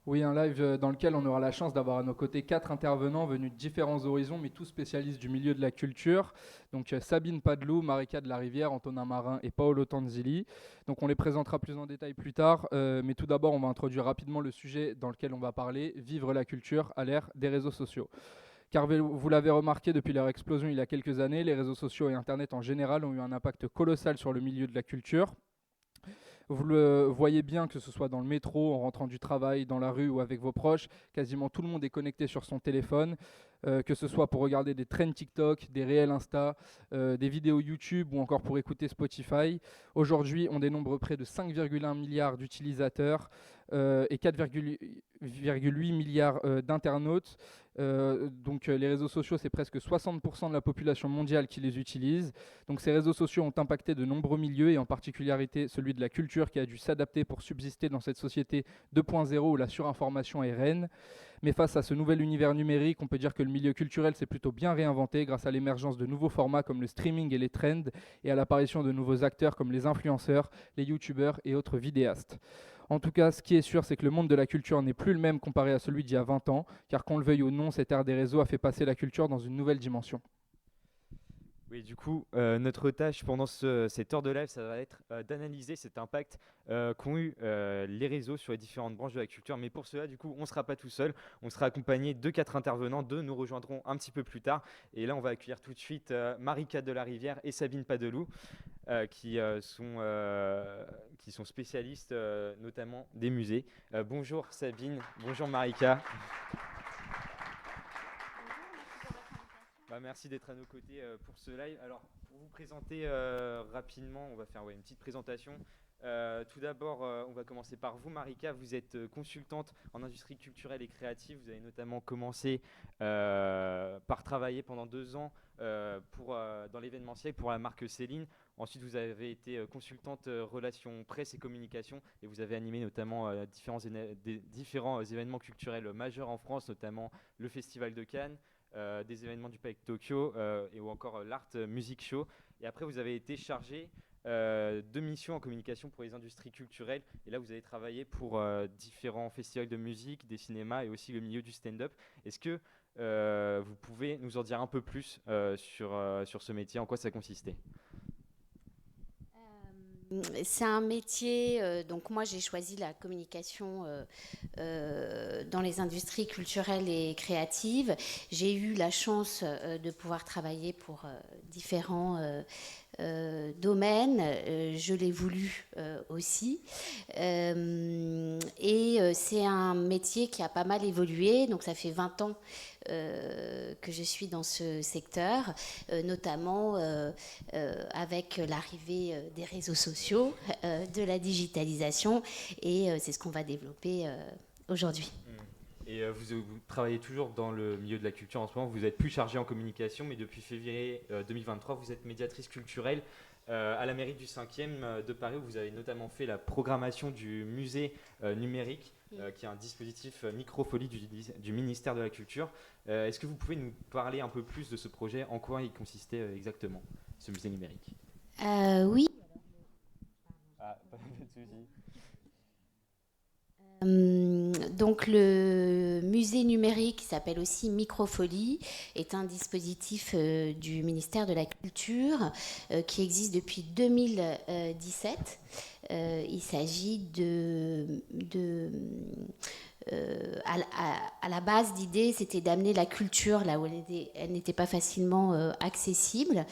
Oui, un live dans lequel on aura la chance d'avoir à nos côtés 4 intervenants venus de différents horizons, mais tous spécialistes du milieu de la culture. Donc Sabine Padelou, Marika de la Rivière, Antonin Marin et Paolo Tanzili. Donc on les présentera plus en détail plus tard, mais tout d'abord on va introduire rapidement le sujet dans lequel on va parler, vivre la culture à l'ère des réseaux sociaux. Car vous l'avez remarqué depuis leur explosion il y a quelques années, les réseaux sociaux et Internet en général ont eu un impact colossal sur le milieu de la culture. Vous le voyez bien, que ce soit dans le métro, en rentrant du travail, dans la rue ou avec vos proches, quasiment tout le monde est connecté sur son téléphone, que ce soit pour regarder des trends TikTok, des réels Insta, des vidéos YouTube ou encore pour écouter Spotify. Aujourd'hui, on dénombre près de 5,1 milliards d'utilisateurs et 4,8 milliards d'internautes. Donc les réseaux sociaux, c'est presque 60% de la population mondiale qui les utilise. Donc ces réseaux sociaux ont impacté de nombreux milieux et en particularité celui de la culture qui a dû s'adapter pour subsister dans cette société 2.0 où la surinformation est reine. Mais face à ce nouvel univers numérique, on peut dire que le milieu culturel s'est plutôt bien réinventé grâce à l'émergence de nouveaux formats comme le streaming et les trends et à l'apparition de nouveaux acteurs comme les influenceurs, les youtubeurs et autres vidéastes. En tout cas, ce qui est sûr, c'est que le monde de la culture n'est plus le même comparé à celui d'il y a 20 ans, car qu'on le veuille ou non, cette ère des réseaux a fait passer la culture dans une nouvelle dimension. Oui, du coup, notre tâche pendant cette heure de live, ça va être d'analyser cet impact qu'ont eu les réseaux sur les différentes branches de la culture. Mais pour cela, du coup, on ne sera pas tout seul. On sera accompagné de 4 intervenants. Deux nous rejoindront un petit peu plus tard. Et là, on va accueillir tout de suite Marika de la Rivière et Sabine Padelou, qui sont spécialistes notamment des musées. Bonjour Sabine, bonjour Marika. Merci d'être à nos côtés pour ce live. Alors, pour vous présenter rapidement, on va faire une petite présentation. Tout d'abord, on va commencer par vous, Marika. Vous êtes consultante en industrie culturelle et créative. Vous avez notamment commencé par travailler pendant 2 ans dans l'événementiel pour la marque Céline. Ensuite, vous avez été consultante relations presse et communication et vous avez animé notamment différents événements culturels majeurs en France, notamment le Festival de Cannes, des événements du Palais de Tokyo ou encore l'Art Music Show. Et après, vous avez été chargé de missions en communication pour les industries culturelles. Et là, vous avez travaillé pour différents festivals de musique, des cinémas et aussi le milieu du stand-up. Est-ce que vous pouvez nous en dire un peu plus sur ce métier, en quoi ça consistait? C'est un métier, donc moi j'ai choisi la communication dans les industries culturelles et créatives. J'ai eu la chance de pouvoir travailler pour différents domaines. Je l'ai voulu aussi. C'est un métier qui a pas mal évolué, donc ça fait 20 ans que je suis dans ce secteur, notamment avec l'arrivée des réseaux sociaux, de la digitalisation, et c'est ce qu'on va développer aujourd'hui. Et vous travaillez toujours dans le milieu de la culture en ce moment. Vous êtes plus chargé en communication, mais depuis février 2023, vous êtes médiatrice culturelle à la mairie du 5e de Paris, où vous avez notamment fait la programmation du musée numérique, qui est un dispositif microfolie du ministère de la Culture. Est-ce que vous pouvez nous parler un peu plus de ce projet? En quoi il consistait exactement, ce musée numérique? Oui. Ah, pas de souci. Donc le musée numérique, qui s'appelle aussi Microfolie, est un dispositif du ministère de la Culture qui existe depuis 2017. Il s'agit à la base, l'idée, c'était d'amener la culture là où elle n'était pas facilement accessible.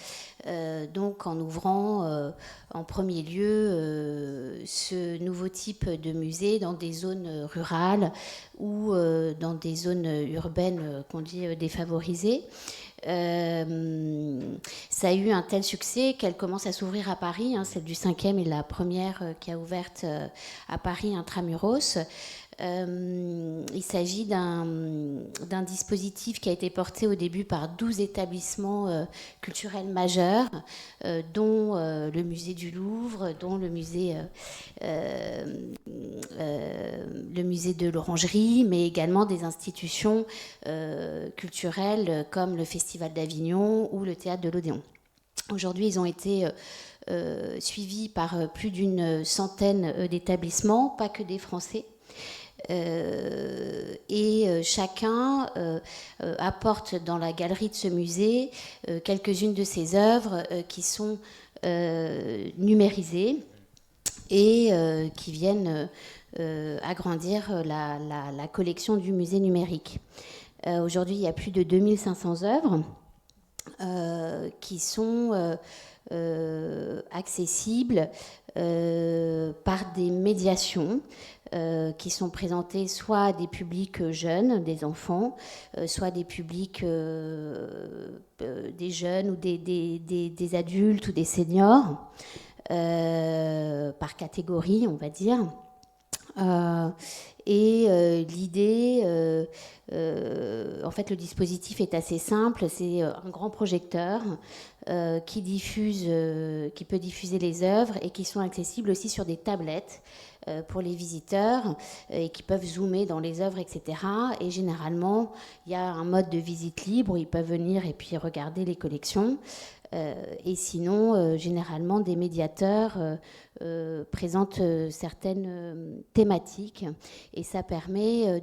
Donc, en ouvrant en premier lieu ce nouveau type de musée dans des zones rurales ou dans des zones urbaines qu'on dit défavorisées. Ça a eu un tel succès qu'elle commence à s'ouvrir à Paris. Celle du 5e est la première qui a ouverte à Paris intramuros. Il s'agit d'un dispositif qui a été porté au début par 12 établissements culturels majeurs, dont le musée du Louvre, dont le musée de l'Orangerie, mais également des institutions culturelles comme le Festival d'Avignon ou le Théâtre de l'Odéon. Aujourd'hui, ils ont été suivis par plus d'une centaine d'établissements, pas que des Français. Et chacun apporte dans la galerie de ce musée quelques-unes de ses œuvres qui sont numérisées et qui viennent agrandir la collection du musée numérique. Aujourd'hui, il y a plus de 2500 œuvres qui sont accessibles par des médiations qui sont présentées soit à des publics jeunes, des enfants, soit des publics des jeunes ou des adultes ou des seniors, par catégorie, on va dire. L'idée, en fait, le dispositif est assez simple. C'est un grand projecteur qui peut diffuser les œuvres et qui sont accessibles aussi sur des tablettes pour les visiteurs et qui peuvent zoomer dans les œuvres, etc. Et généralement, il y a un mode de visite libre où ils peuvent venir et puis regarder les collections. Et sinon, généralement, des médiateurs présentent certaines thématiques et ça permet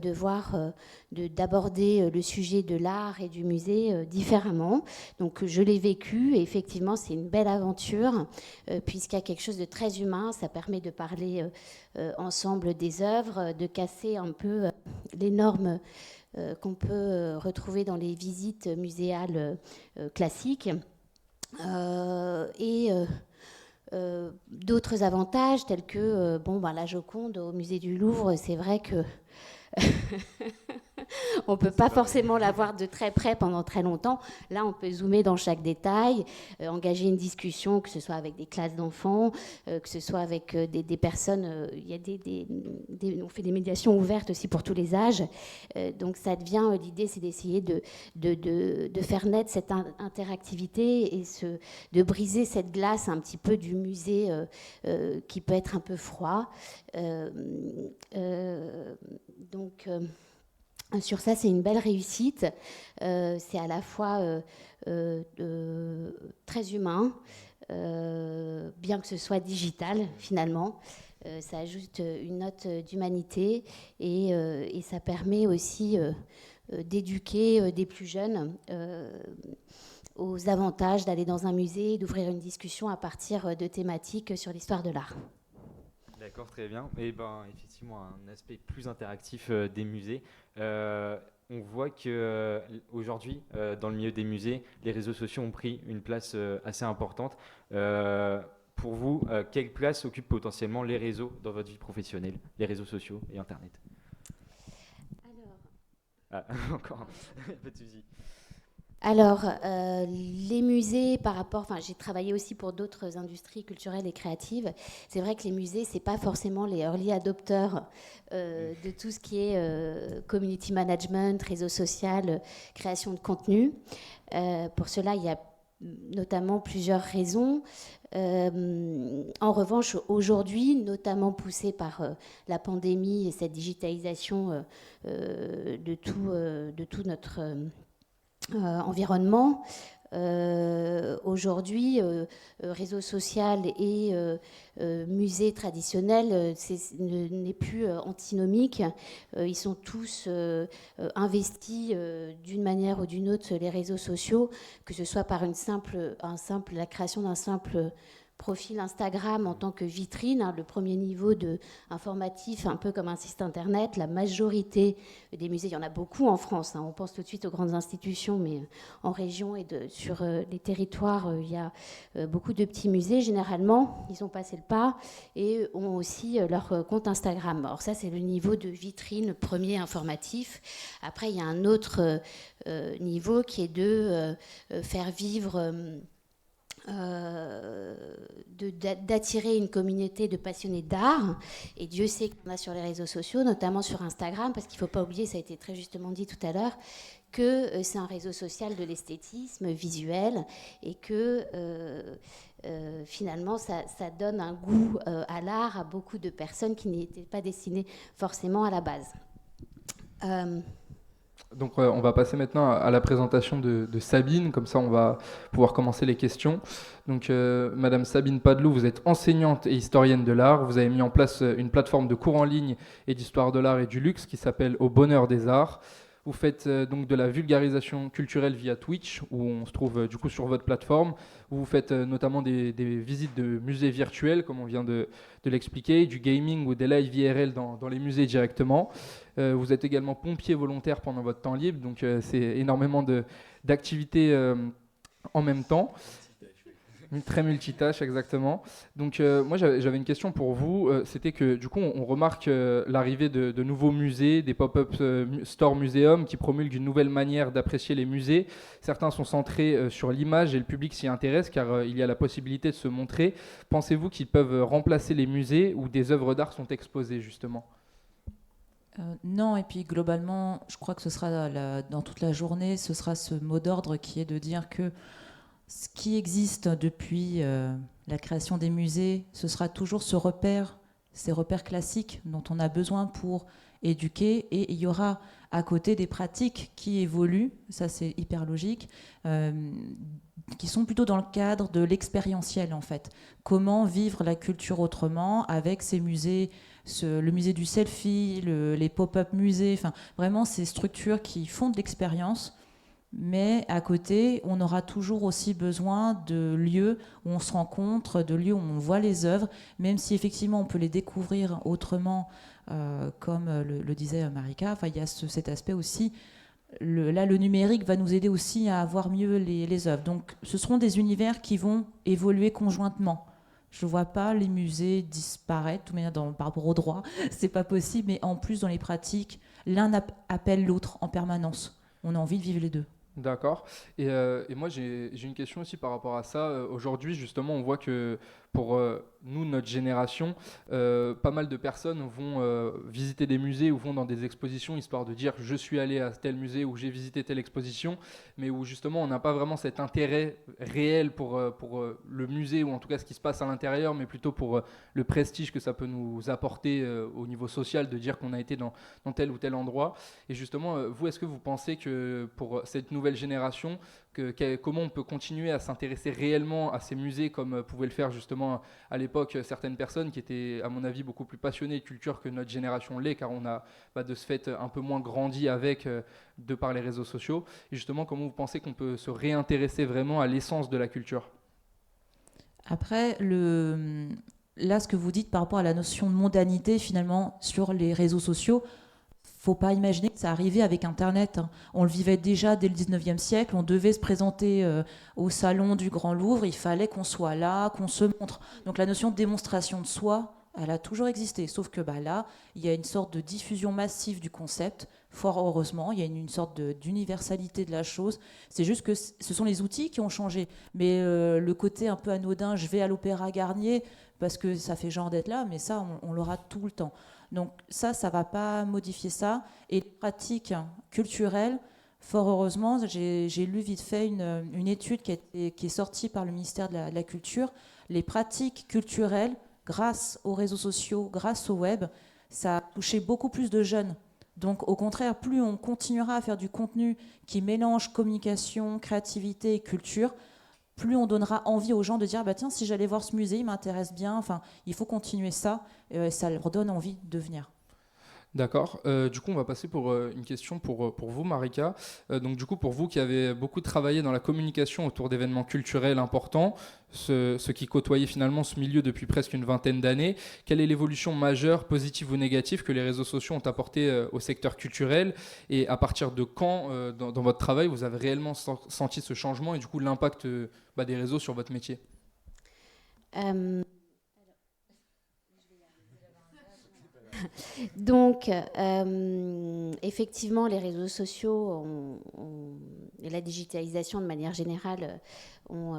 d'aborder le sujet de l'art et du musée différemment. Donc je l'ai vécu et effectivement c'est une belle aventure puisqu'il y a quelque chose de très humain. Ça permet de parler ensemble des œuvres, de casser un peu les normes qu'on peut retrouver dans les visites muséales classiques. D'autres avantages tels que la Joconde au musée du Louvre, c'est vrai que on ne peut pas forcément la voir de très près pendant très longtemps. Là, on peut zoomer dans chaque détail, engager une discussion, que ce soit avec des classes d'enfants, que ce soit avec des personnes. Il y a on fait des médiations ouvertes aussi pour tous les âges. Donc, ça devient l'idée, c'est d'essayer de faire naître cette interactivité et de briser cette glace un petit peu du musée qui peut être un peu froid. Donc, sur ça, c'est une belle réussite. C'est à la fois très humain, bien que ce soit digital, finalement. Ça ajoute une note d'humanité et ça permet aussi d'éduquer des plus jeunes aux avantages d'aller dans un musée et d'ouvrir une discussion à partir de thématiques sur l'histoire de l'art. D'accord, très bien. Et effectivement, un aspect plus interactif des musées. On voit qu'aujourd'hui, dans le milieu des musées, les réseaux sociaux ont pris une place assez importante. Pour vous, quelle place occupent potentiellement les réseaux dans votre vie professionnelle, les réseaux sociaux et Internet ? Encore, pas de souci. Alors, les musées, j'ai travaillé aussi pour d'autres industries culturelles et créatives. C'est vrai que les musées, c'est pas forcément les early adopteurs de tout ce qui est community management, réseau social, création de contenu. Pour cela, il y a notamment plusieurs raisons. En revanche, aujourd'hui, notamment poussée par la pandémie et cette digitalisation de tout notre environnement. Aujourd'hui, réseau social et musée traditionnel n'est plus antinomique. Ils sont tous investis d'une manière ou d'une autre les réseaux sociaux, que ce soit par la création d'un simple profil Instagram en tant que vitrine, le premier niveau informatif, un peu comme un site internet. La majorité des musées, il y en a beaucoup en France, on pense tout de suite aux grandes institutions, mais en région et sur les territoires, il y a beaucoup de petits musées. Généralement, ils ont passé le pas et ont aussi leur compte Instagram. Alors ça, c'est le niveau de vitrine premier informatif. Après, il y a un autre niveau qui est de faire vivre... d'attirer une communauté de passionnés d'art, et Dieu sait qu'il y en a sur les réseaux sociaux, notamment sur Instagram, parce qu'il ne faut pas oublier, ça a été très justement dit tout à l'heure, que c'est un réseau social de l'esthétisme visuel et que finalement ça donne un goût à l'art à beaucoup de personnes qui n'étaient pas destinées forcément à la base. Donc on va passer maintenant à la présentation de Sabine, comme ça on va pouvoir commencer les questions. Donc Madame Sabine Padelou, vous êtes enseignante et historienne de l'art, vous avez mis en place une plateforme de cours en ligne et d'histoire de l'art et du luxe qui s'appelle Au Bonheur des Arts. Vous faites donc de la vulgarisation culturelle via Twitch, où on se trouve du coup sur votre plateforme, où vous faites notamment des visites de musées virtuels, comme on vient de l'expliquer, du gaming ou des lives IRL dans les musées directement. Vous êtes également pompier volontaire pendant votre temps libre, donc c'est énormément d'activités en même temps. Très multitâche, exactement. Donc moi j'avais une question pour vous, c'était que du coup on remarque l'arrivée de nouveaux musées, des pop-up store muséums qui promulguent une nouvelle manière d'apprécier les musées. Certains sont centrés sur l'image et le public s'y intéresse car il y a la possibilité de se montrer. Pensez-vous qu'ils peuvent remplacer les musées où des œuvres d'art sont exposées justement ? Non, et puis globalement, je crois que ce sera dans toute la journée, ce sera ce mot d'ordre qui est de dire que ce qui existe depuis la création des musées, ce sera toujours ces repères classiques dont on a besoin pour éduquer, et il y aura à côté des pratiques qui évoluent, ça c'est hyper logique, qui sont plutôt dans le cadre de l'expérientiel en fait. Comment vivre la culture autrement avec ces musées, le musée du selfie, les pop-up musées, enfin vraiment ces structures qui font de l'expérience. Mais à côté, on aura toujours aussi besoin de lieux où on se rencontre, de lieux où on voit les œuvres, même si effectivement on peut les découvrir autrement, comme le disait Marika. Enfin, il y a cet aspect aussi. Le numérique va nous aider aussi à voir mieux les œuvres. Donc, ce seront des univers qui vont évoluer conjointement. Je ne vois pas les musées disparaître, tout par rapport au droit, c'est pas possible. Mais en plus, dans les pratiques, l'un appelle l'autre en permanence. On a envie de vivre les deux. D'accord. Et moi, j'ai une question aussi par rapport à ça. Aujourd'hui, justement, on voit que pour nous, notre génération, pas mal de personnes vont visiter des musées ou vont dans des expositions, histoire de dire je suis allé à tel musée ou j'ai visité telle exposition, mais où justement on n'a pas vraiment cet intérêt réel pour le musée, ou en tout cas ce qui se passe à l'intérieur, mais plutôt pour le prestige que ça peut nous apporter au niveau social, de dire qu'on a été dans tel ou tel endroit. Et justement, vous, est-ce que vous pensez que pour cette nouvelle génération, comment on peut continuer à s'intéresser réellement à ces musées comme pouvaient le faire justement à l'époque certaines personnes qui étaient à mon avis beaucoup plus passionnées de culture que notre génération l'est, car on a de ce fait un peu moins grandi avec de par les réseaux sociaux. Et justement, comment vous pensez qu'on peut se réintéresser vraiment à l'essence de la culture ? Après, là, ce que vous dites par rapport à la notion de mondanité, finalement, sur les réseaux sociaux, faut pas imaginer que ça arrivait avec Internet. On le vivait déjà dès le 19e siècle. On devait se présenter au salon du Grand Louvre. Il fallait qu'on soit là, qu'on se montre. Donc la notion de démonstration de soi, elle a toujours existé. Sauf que là, il y a une sorte de diffusion massive du concept. Fort heureusement, il y a une sorte d'universalité de la chose. C'est juste que ce sont les outils qui ont changé. Mais le côté un peu anodin, je vais à l'Opéra Garnier parce que ça fait genre d'être là, mais ça, on l'aura tout le temps. Donc ça ne va pas modifier ça. Et les pratiques culturelles, fort heureusement, j'ai lu vite fait une étude qui est sortie par le ministère de la Culture. Les pratiques culturelles, grâce aux réseaux sociaux, grâce au web, ça a touché beaucoup plus de jeunes. Donc au contraire, plus on continuera à faire du contenu qui mélange communication, créativité et culture, plus on donnera envie aux gens de dire tiens, si j'allais voir ce musée, il m'intéresse bien, enfin, il faut continuer ça, ça leur donne envie de venir. D'accord. Du coup, on va passer pour une question pour vous, Marika. Donc, du coup, pour vous qui avez beaucoup travaillé dans la communication autour d'événements culturels importants, ceux qui côtoyaient finalement ce milieu depuis presque une vingtaine d'années, quelle est l'évolution majeure, positive ou négative, que les réseaux sociaux ont apporté au secteur culturel, et à partir de quand, dans votre travail, vous avez réellement senti ce changement et du coup l'impact des réseaux sur votre métier ? Donc, effectivement, les réseaux sociaux et la digitalisation de manière générale ont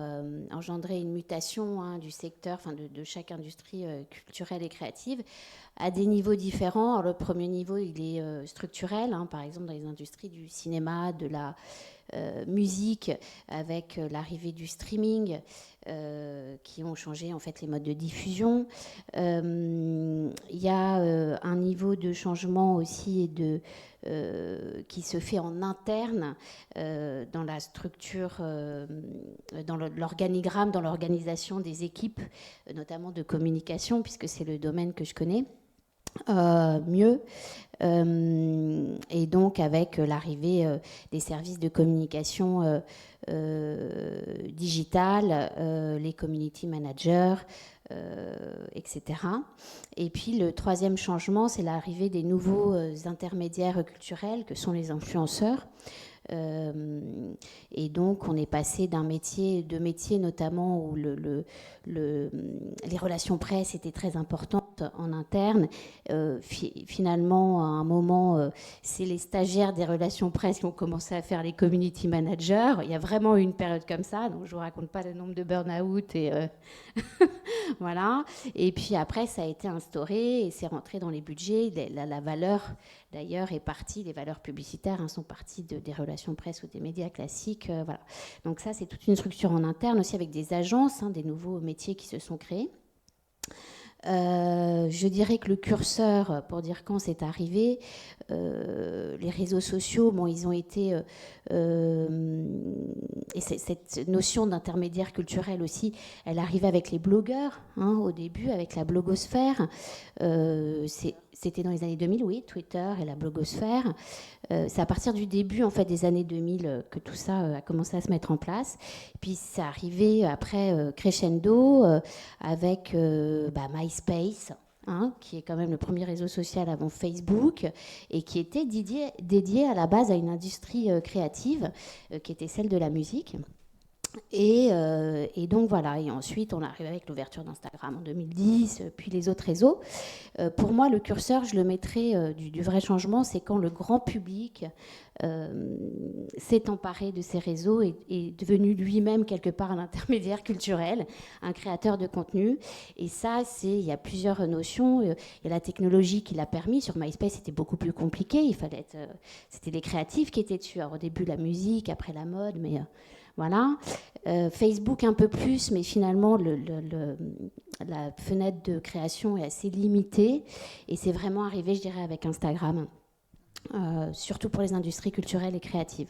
engendré une mutation du secteur, de chaque industrie culturelle et créative, à des niveaux différents. Alors, le premier niveau, il est structurel, par exemple dans les industries du cinéma, de la musique avec l'arrivée du streaming qui ont changé en fait les modes de diffusion. Il y a un niveau de changement aussi qui se fait en interne dans la structure, dans l'organigramme, dans l'organisation des équipes, notamment de communication, puisque c'est le domaine que je connais mieux. Et donc avec l'arrivée des services de communication digitale, les community managers, etc. Et puis le troisième changement, c'est l'arrivée des nouveaux intermédiaires culturels que sont les influenceurs. Et donc on est passé de métiers notamment où les relations presse étaient très importantes en interne. Finalement, à un moment, c'est les stagiaires des relations presse qui ont commencé à faire les community managers. Il y a vraiment eu une période comme ça, donc je vous raconte pas le nombre de burn-out et voilà. Et puis après, ça a été instauré et c'est rentré dans les budgets. La valeur, d'ailleurs, est partie. Les valeurs publicitaires sont parties des relations presse ou des médias classiques. Voilà. Donc ça, c'est toute une structure en interne aussi avec des agences, des nouveaux métiers qui se sont créés. Je dirais que le curseur, pour dire quand c'est arrivé, les réseaux sociaux, bon, ils ont été... et cette notion d'intermédiaire culturel aussi, elle arrive avec les blogueurs, au début, avec la blogosphère. C'était dans les années 2000, oui, Twitter et la blogosphère. C'est à partir du début, en fait, des années 2000 que tout ça a commencé à se mettre en place. Puis c'est arrivé après crescendo avec MySpace, qui est quand même le premier réseau social avant Facebook et qui était dédié à la base à une industrie créative qui était celle de la musique. Et donc voilà, et ensuite on arrive avec l'ouverture d'Instagram en 2010, puis les autres réseaux. Pour moi, le curseur, je le mettrais du vrai changement, c'est quand le grand public s'est emparé de ces réseaux et est devenu lui-même quelque part un intermédiaire culturel, un créateur de contenu. Et ça, il y a plusieurs notions. Il y a la technologie qui l'a permis. Sur MySpace, c'était beaucoup plus compliqué. C'était les créatifs qui étaient dessus. Alors, au début, la musique, après la mode, mais... Voilà. Facebook un peu plus, mais finalement la fenêtre de création est assez limitée et c'est vraiment arrivé, je dirais, avec Instagram, surtout pour les industries culturelles et créatives.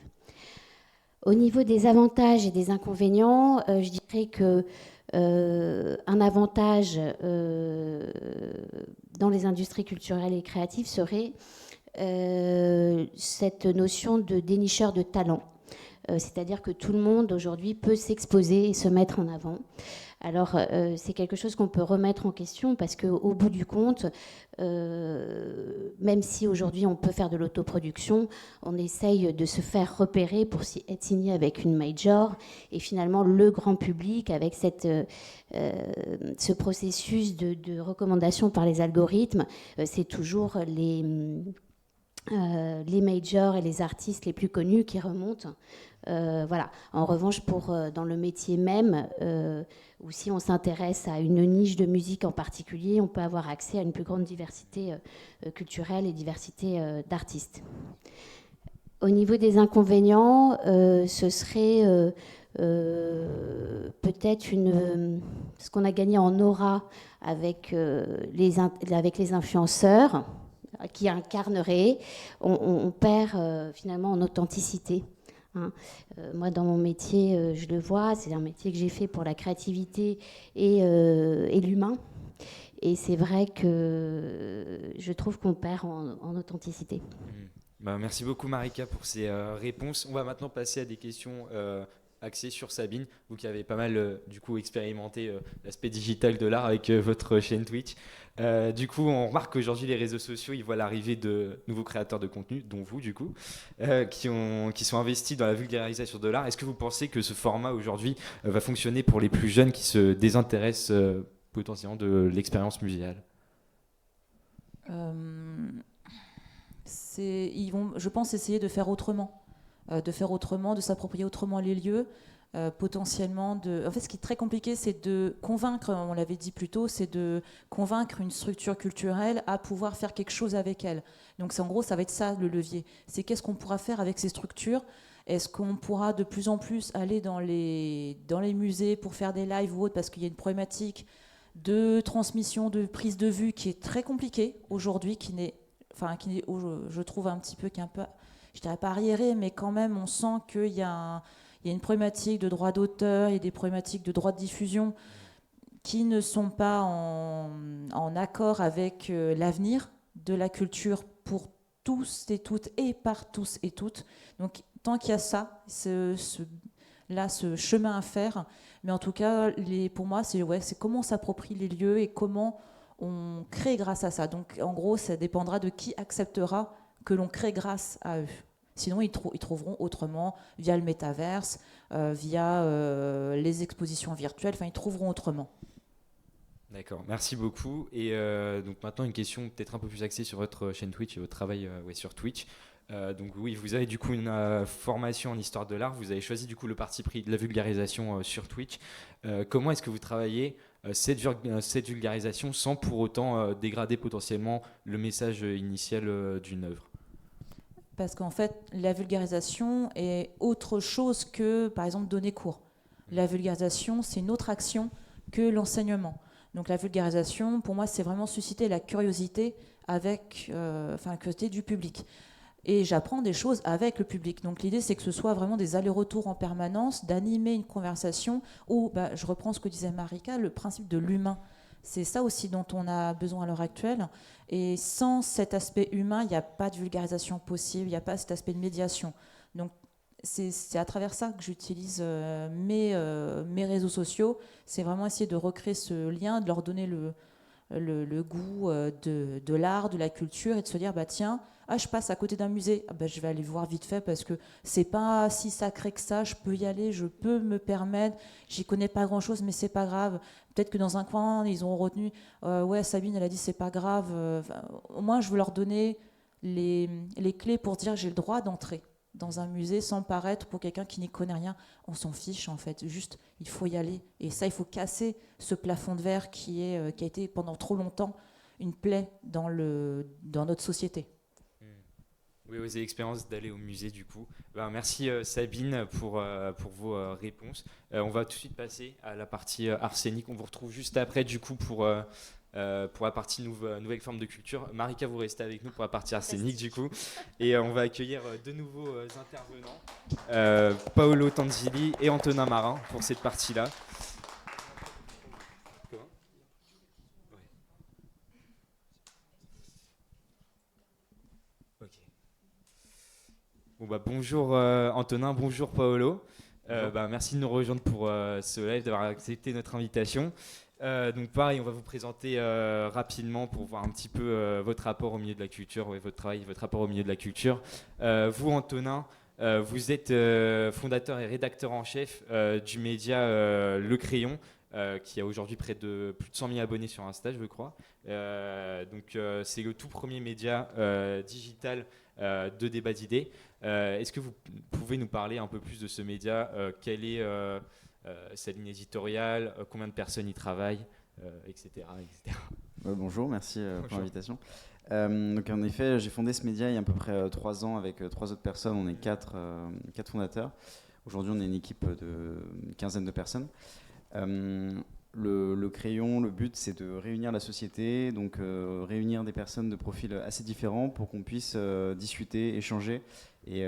Au niveau des avantages et des inconvénients, je dirais que un avantage dans les industries culturelles et créatives serait cette notion de dénicheur de talent. C'est-à-dire que tout le monde aujourd'hui peut s'exposer et se mettre en avant. Alors c'est quelque chose qu'on peut remettre en question parce qu'au bout du compte, même si aujourd'hui on peut faire de l'autoproduction, on essaye de se faire repérer pour être signé avec une major et finalement le grand public avec ce processus de recommandation par les algorithmes, c'est toujours les majors et les artistes les plus connus qui remontent. Voilà. En revanche, dans le métier même, ou si on s'intéresse à une niche de musique en particulier, on peut avoir accès à une plus grande diversité culturelle et diversité d'artistes. Au niveau des inconvénients, ce serait peut-être ce qu'on a gagné en aura avec les influenceurs qui incarneraient, on perd finalement en authenticité. Moi, dans mon métier, je le vois, c'est un métier que j'ai fait pour la créativité et l'humain. Et c'est vrai que je trouve qu'on perd en authenticité. Merci beaucoup, Marika, pour ces réponses. On va maintenant passer à des questions axées sur Sabine, vous qui avez pas mal du coup expérimenté l'aspect digital de l'art avec votre chaîne Twitch. Du coup, on remarque qu'aujourd'hui les réseaux sociaux, ils voient l'arrivée de nouveaux créateurs de contenu, dont vous du coup, qui sont investis dans la vulgarisation de l'art. Est-ce que vous pensez que ce format aujourd'hui va fonctionner pour les plus jeunes qui se désintéressent potentiellement de l'expérience muséale? Ils vont, je pense, essayer de faire autrement. De s'approprier autrement les lieux, potentiellement En fait, ce qui est très compliqué, c'est de convaincre, on l'avait dit plus tôt, c'est de convaincre une structure culturelle à pouvoir faire quelque chose avec elle. Donc, en gros, ça va être ça, le levier. C'est qu'est-ce qu'on pourra faire avec ces structures. Est-ce qu'on pourra de plus en plus aller dans les musées pour faire des lives ou autre, parce qu'il y a une problématique de transmission, de prise de vue qui est très compliquée aujourd'hui, je trouve un petit peu, qui est un peu, je dirais pas arriérée, mais quand même on sent qu'il y a une problématique de droit d'auteur, il y a des problématiques de droit de diffusion qui ne sont pas en accord avec l'avenir de la culture pour tous et toutes et par tous et toutes. Donc tant qu'il y a ça, ce chemin à faire, mais en tout cas, pour moi, c'est comment on s'approprie les lieux et comment on crée grâce à ça. Donc en gros, ça dépendra de qui acceptera que l'on crée grâce à eux. Sinon, ils trouveront autrement, via le métaverse, via les expositions virtuelles, enfin, ils trouveront autrement. D'accord, merci beaucoup. Et donc maintenant, une question peut-être un peu plus axée sur votre chaîne Twitch et votre travail sur Twitch. Donc oui, vous avez du coup une formation en histoire de l'art. Vous avez choisi du coup le parti pris de la vulgarisation sur Twitch. Comment est-ce que vous travaillez cette vulgarisation sans pour autant dégrader potentiellement le message initial d'une œuvre? Parce qu'en fait, la vulgarisation est autre chose que, par exemple, donner cours. La vulgarisation, c'est une autre action que l'enseignement. Donc la vulgarisation, pour moi, c'est vraiment susciter la curiosité la curiosité du public. Et j'apprends des choses avec le public. Donc l'idée, c'est que ce soit vraiment des allers-retours en permanence, d'animer une conversation où, je reprends ce que disait Marika, le principe de l'humain. C'est ça aussi dont on a besoin à l'heure actuelle. Et sans cet aspect humain, il n'y a pas de vulgarisation possible, il n'y a pas cet aspect de médiation. Donc c'est à travers ça que j'utilise mes réseaux sociaux. C'est vraiment essayer de recréer ce lien, de leur donner le goût de l'art, de la culture, et de se dire, tiens, je passe à côté d'un musée, je vais aller voir vite fait parce que c'est pas si sacré que ça, je peux y aller, je peux me permettre, j'y connais pas grand chose mais c'est pas grave. Peut-être que dans un coin ils ont retenu, ouais, Sabine elle a dit c'est pas grave. Au moins je veux leur donner les clés pour dire j'ai le droit d'entrer dans un musée sans paraître pour quelqu'un qui n'y connaît rien. On s'en fiche en fait, juste il faut y aller. Et ça, il faut casser ce plafond de verre qui a été pendant trop longtemps une plaie dans notre société. Oui, vous avez l'expérience d'aller au musée du coup. Merci Sabine pour vos réponses. On va tout de suite passer à la partie arsénique. On vous retrouve juste après du coup pour la partie nouvelle forme de culture. Marika, vous restez avec nous pour la partie arsénique du coup. Et on va accueillir de nouveaux intervenants, Paolo Tanzili et Antonin Marin pour cette partie-là. Bonjour Antonin, bonjour Paolo. Merci de nous rejoindre pour ce live, d'avoir accepté notre invitation. Donc pareil, on va vous présenter rapidement pour voir un petit peu votre rapport au milieu de la culture, votre travail, votre rapport au milieu de la culture. Vous Antonin, vous êtes fondateur et rédacteur en chef du média Le Crayon, qui a aujourd'hui plus de 100 000 abonnés sur Insta, je crois. C'est le tout premier média digital de débat d'idées. Est-ce que vous pouvez nous parler un peu plus de ce média, quelle est sa ligne éditoriale, combien de personnes y travaillent, etc. Bonjour, merci pour l'invitation. Donc en effet, j'ai fondé ce média il y a à peu près 3 ans avec 3 autres personnes. On est 4 fondateurs. Aujourd'hui, on est une équipe d'une quinzaine de personnes. Le Crayon, le but, c'est de réunir la société, donc réunir des personnes de profils assez différents pour qu'on puisse discuter, échanger et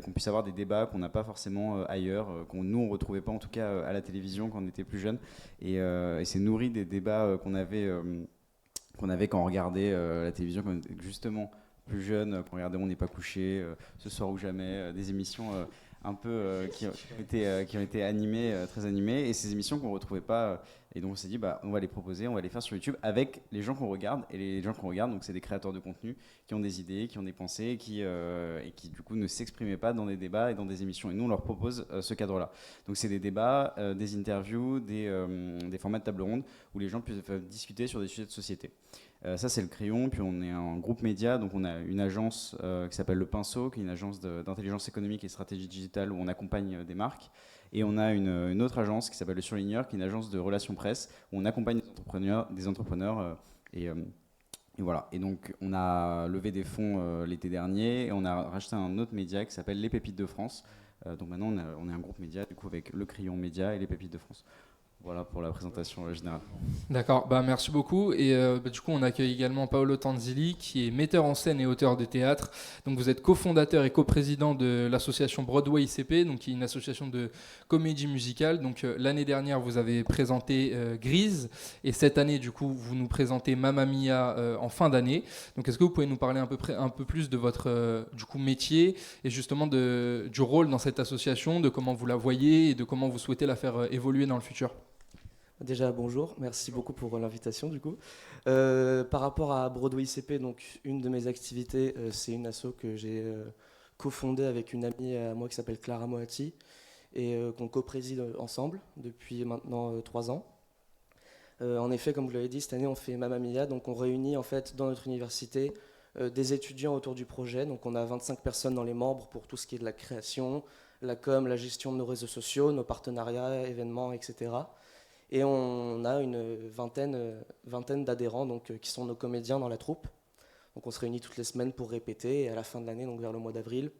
qu'on puisse avoir des débats qu'on n'a pas forcément ailleurs, nous on ne retrouvait pas en tout cas à la télévision quand on était plus jeune. Et c'est nourri des débats qu'on avait quand on regardait la télévision, quand on était justement plus jeune, quand on regardait On n'est pas couché, Ce soir ou jamais, des émissions un peu qui ont été animées, très animées, et ces émissions qu'on ne retrouvait pas. Et donc on s'est dit, on va les proposer, on va les faire sur YouTube avec les gens qu'on regarde. Et les gens qu'on regarde, donc c'est des créateurs de contenu qui ont des idées, qui ont des pensées, et qui du coup ne s'exprimaient pas dans des débats et dans des émissions. Et nous, on leur propose ce cadre-là. Donc c'est des débats, des interviews, des formats de table ronde où les gens peuvent discuter sur des sujets de société. Ça, c'est le Crayon. Puis on est un groupe média, donc on a une agence qui s'appelle Le Pinceau, qui est une agence d'intelligence économique et stratégie digitale où on accompagne des marques. Et on a une autre agence qui s'appelle Le Surligneur, qui est une agence de relations presse où on accompagne des entrepreneurs et voilà. Et donc on a levé des fonds l'été dernier et on a racheté un autre média qui s'appelle Les Pépites de France, Donc maintenant, on est un groupe média, du coup, avec le Crayon Média et les Pépites de France. Voilà pour la présentation générale. D'accord, merci beaucoup. Et du coup, on accueille également Paolo Tanzilli, qui est metteur en scène et auteur de théâtre. Donc, vous êtes cofondateur et coprésident de l'association Broadway ICP, donc qui est une association de comédie musicale. Donc, l'année dernière, vous avez présenté Grise, et cette année, du coup, vous nous présentez Mamma Mia en fin d'année. Donc, est-ce que vous pouvez nous parler un peu plus de votre du coup métier et justement du rôle dans cette association, de comment vous la voyez et de comment vous souhaitez la faire évoluer dans le futur? Déjà, bonjour, merci beaucoup pour l'invitation du coup. Par rapport à Broadway ICP, donc une de mes activités, c'est une asso que j'ai cofondée avec une amie à moi qui s'appelle Clara Moati et qu'on co-préside ensemble depuis maintenant 3 ans. En effet, comme vous l'avez dit, cette année on fait Mamma Mia, donc on réunit en fait dans notre université des étudiants autour du projet. Donc on a 25 personnes dans les membres pour tout ce qui est de la création, la com, la gestion de nos réseaux sociaux, nos partenariats, événements, etc. Et on a une vingtaine d'adhérents donc, qui sont nos comédiens dans la troupe. Donc on se réunit toutes les semaines pour répéter et à la fin de l'année, donc vers le mois d'avril,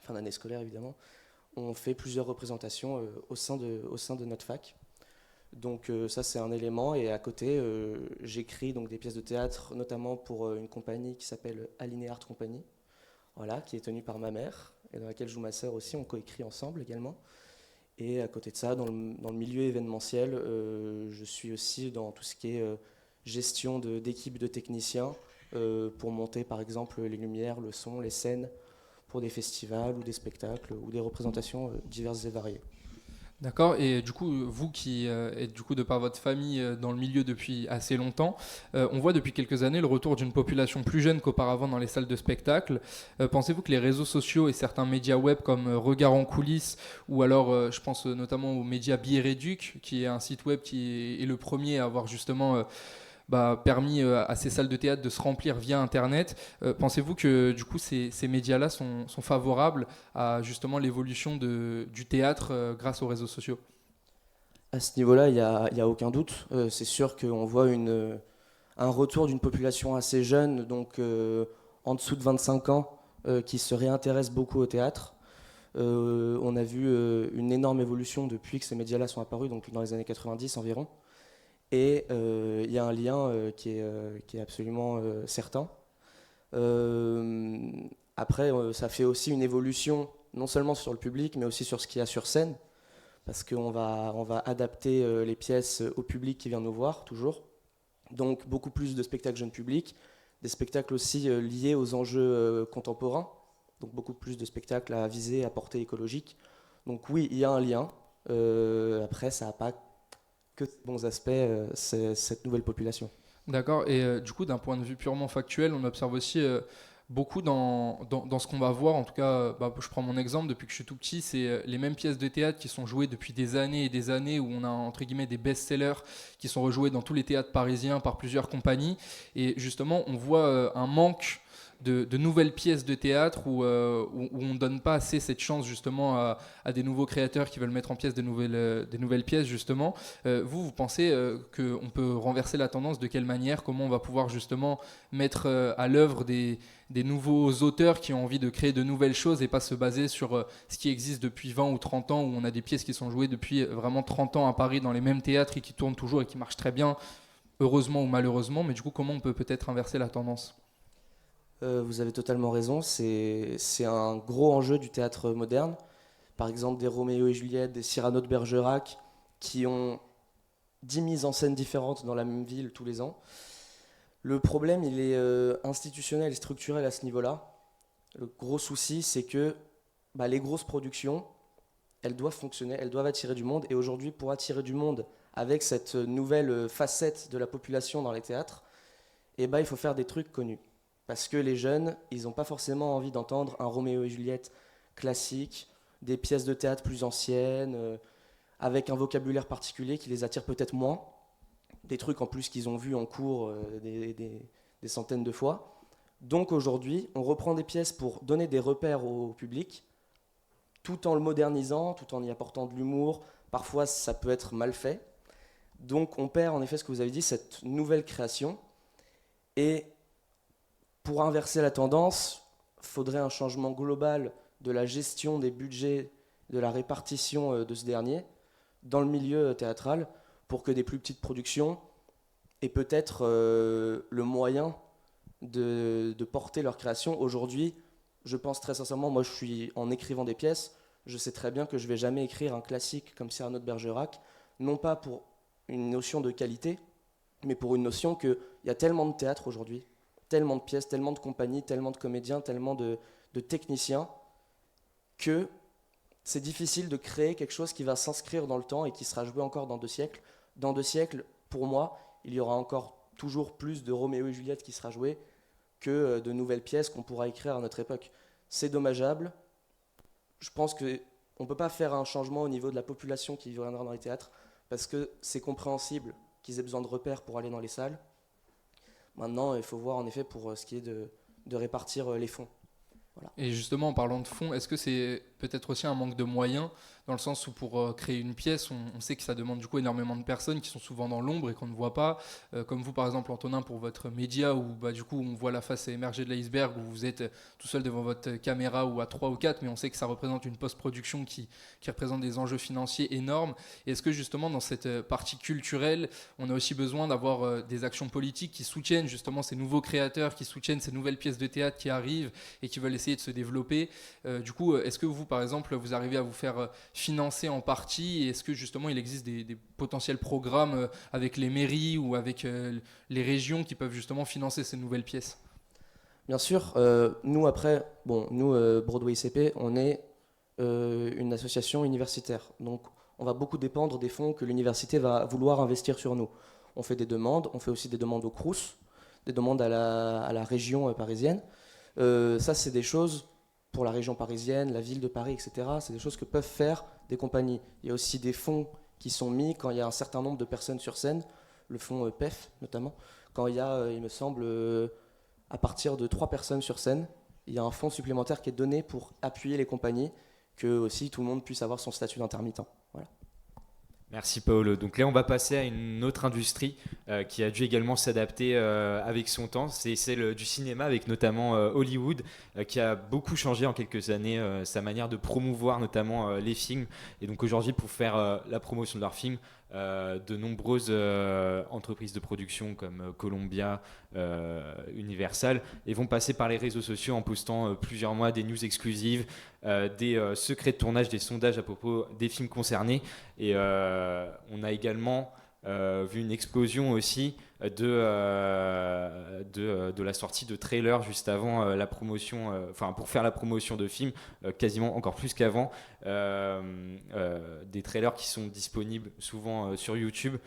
fin d'année scolaire évidemment, on fait plusieurs représentations au sein de notre fac. Donc ça c'est un élément et à côté j'écris donc des pièces de théâtre notamment pour une compagnie qui s'appelle Alinea Art Company, voilà, qui est tenue par ma mère et dans laquelle joue ma sœur aussi, on coécrit ensemble également. Et à côté de ça, dans le milieu événementiel, je suis aussi dans tout ce qui est gestion d'équipes de techniciens pour monter par exemple les lumières, le son, les scènes pour des festivals ou des spectacles ou des représentations diverses et variées. D'accord, et du coup, vous qui êtes du coup de par votre famille dans le milieu depuis assez longtemps, on voit depuis quelques années le retour d'une population plus jeune qu'auparavant dans les salles de spectacle. Pensez-vous que les réseaux sociaux et certains médias web comme Regard en coulisses, ou alors je pense notamment aux médias Biéréduc, qui est un site web qui est le premier à avoir justement permis à ces salles de théâtre de se remplir via Internet. Pensez-vous que du coup ces médias-là sont favorables à justement l'évolution du théâtre grâce aux réseaux sociaux? À ce niveau-là, il y a aucun doute. C'est sûr qu'on voit un retour d'une population assez jeune, donc en dessous de 25 ans, qui se réintéresse beaucoup au théâtre. On a vu une énorme évolution depuis que ces médias-là sont apparus, donc dans les années 90 environ. Et il y a un lien qui est absolument certain. Après, ça fait aussi une évolution, non seulement sur le public, mais aussi sur ce qu'il y a sur scène, parce qu'on va adapter les pièces au public qui vient nous voir, toujours. Donc beaucoup plus de spectacles jeunes publics, des spectacles aussi liés aux enjeux contemporains, donc beaucoup plus de spectacles à visée, à portée écologique. Donc oui, il y a un lien. Après, ça n'a pas que de bons aspects, cette nouvelle population. D'accord, et du coup d'un point de vue purement factuel, on observe aussi beaucoup dans ce qu'on va voir, en tout cas, je prends mon exemple, depuis que je suis tout petit, c'est les mêmes pièces de théâtre qui sont jouées depuis des années et des années, où on a entre guillemets des best-sellers qui sont rejoués dans tous les théâtres parisiens par plusieurs compagnies, et justement on voit un manque de nouvelles pièces de théâtre où on ne donne pas assez cette chance justement à des nouveaux créateurs qui veulent mettre en pièce des nouvelles pièces justement. Vous pensez qu'on peut renverser la tendance? De quelle manière? Comment on va pouvoir justement mettre à l'œuvre des nouveaux auteurs qui ont envie de créer de nouvelles choses et pas se baser sur ce qui existe depuis 20 ou 30 ans, où on a des pièces qui sont jouées depuis vraiment 30 ans à Paris dans les mêmes théâtres et qui tournent toujours et qui marchent très bien, heureusement ou malheureusement, mais du coup comment on peut peut-être inverser la tendance? Vous avez totalement raison, c'est un gros enjeu du théâtre moderne. Par exemple, des Roméo et Juliette, des Cyrano de Bergerac, qui ont 10 mises en scène différentes dans la même ville tous les ans. Le problème, il est institutionnel et structurel à ce niveau-là. Le gros souci, c'est que les grosses productions, elles doivent fonctionner, elles doivent attirer du monde. Et aujourd'hui, pour attirer du monde avec cette nouvelle facette de la population dans les théâtres, il faut faire des trucs connus. Parce que les jeunes, ils n'ont pas forcément envie d'entendre un Roméo et Juliette classique, des pièces de théâtre plus anciennes, avec un vocabulaire particulier qui les attire peut-être moins, des trucs en plus qu'ils ont vus en cours des centaines de fois. Donc aujourd'hui, on reprend des pièces pour donner des repères au public, tout en le modernisant, tout en y apportant de l'humour. Parfois, ça peut être mal fait. Donc on perd en effet ce que vous avez dit, cette nouvelle création. Et pour inverser la tendance, il faudrait un changement global de la gestion des budgets de la répartition de ce dernier dans le milieu théâtral pour que des plus petites productions aient peut-être le moyen de porter leur création. Aujourd'hui, je pense très sincèrement, moi je suis en écrivant des pièces, je sais très bien que je ne vais jamais écrire un classique comme Cyrano de Bergerac, non pas pour une notion de qualité, mais pour une notion qu'il y a tellement de théâtre aujourd'hui, tellement de pièces, tellement de compagnies, tellement de comédiens, tellement de techniciens, que c'est difficile de créer quelque chose qui va s'inscrire dans le temps et qui sera joué encore dans 2 siècles. Dans 2 siècles, pour moi, il y aura encore toujours plus de Roméo et Juliette qui sera joué que de nouvelles pièces qu'on pourra écrire à notre époque. C'est dommageable. Je pense qu'on ne peut pas faire un changement au niveau de la population qui viendra dans les théâtres parce que c'est compréhensible qu'ils aient besoin de repères pour aller dans les salles. Maintenant, il faut voir en effet pour ce qui est de répartir les fonds. Voilà. Et justement, en parlant de fonds, est-ce que c'est peut-être aussi un manque de moyens, dans le sens où pour créer une pièce, on sait que ça demande du coup énormément de personnes qui sont souvent dans l'ombre et qu'on ne voit pas, comme vous par exemple Antonin pour votre média, où du coup on voit la face émerger de l'iceberg, où vous êtes tout seul devant votre caméra ou à 3 ou 4, mais on sait que ça représente une post-production qui représente des enjeux financiers énormes. Et est-ce que justement dans cette partie culturelle, on a aussi besoin d'avoir des actions politiques qui soutiennent justement ces nouveaux créateurs, qui soutiennent ces nouvelles pièces de théâtre qui arrivent et qui veulent essayer de se développer. Du coup, est-ce que vous, par exemple, vous arrivez à vous faire financer en partie, et est-ce que justement il existe des potentiels programmes avec les mairies ou avec les régions qui peuvent justement financer ces nouvelles pièces? Bien sûr, nous après, Broadway ICP, on est une association universitaire, donc on va beaucoup dépendre des fonds que l'université va vouloir investir sur nous. On fait des demandes, on fait aussi des demandes au Crous, des demandes à la région parisienne. Ça, c'est des choses pour la région parisienne, la ville de Paris, etc. C'est des choses que peuvent faire des compagnies. Il y a aussi des fonds qui sont mis quand il y a un certain nombre de personnes sur scène, le fonds PEF notamment, quand il y a, il me semble, à partir de 3 personnes sur scène, il y a un fonds supplémentaire qui est donné pour appuyer les compagnies, que aussi tout le monde puisse avoir son statut d'intermittent. Voilà. Merci Paolo. Donc là, on va passer à une autre industrie qui a dû également s'adapter avec son temps. C'est celle du cinéma, avec notamment Hollywood, qui a beaucoup changé en quelques années sa manière de promouvoir notamment les films. Et donc aujourd'hui, pour faire la promotion de leurs films, de nombreuses entreprises de production comme Columbia, Universal, et vont passer par les réseaux sociaux en postant plusieurs mois des news exclusives, des secrets de tournage, des sondages à propos des films concernés. Et on a également vu une explosion aussi de la sortie de trailers juste avant la promotion, pour faire la promotion de films, quasiment encore plus qu'avant, des trailers qui sont disponibles souvent sur YouTube,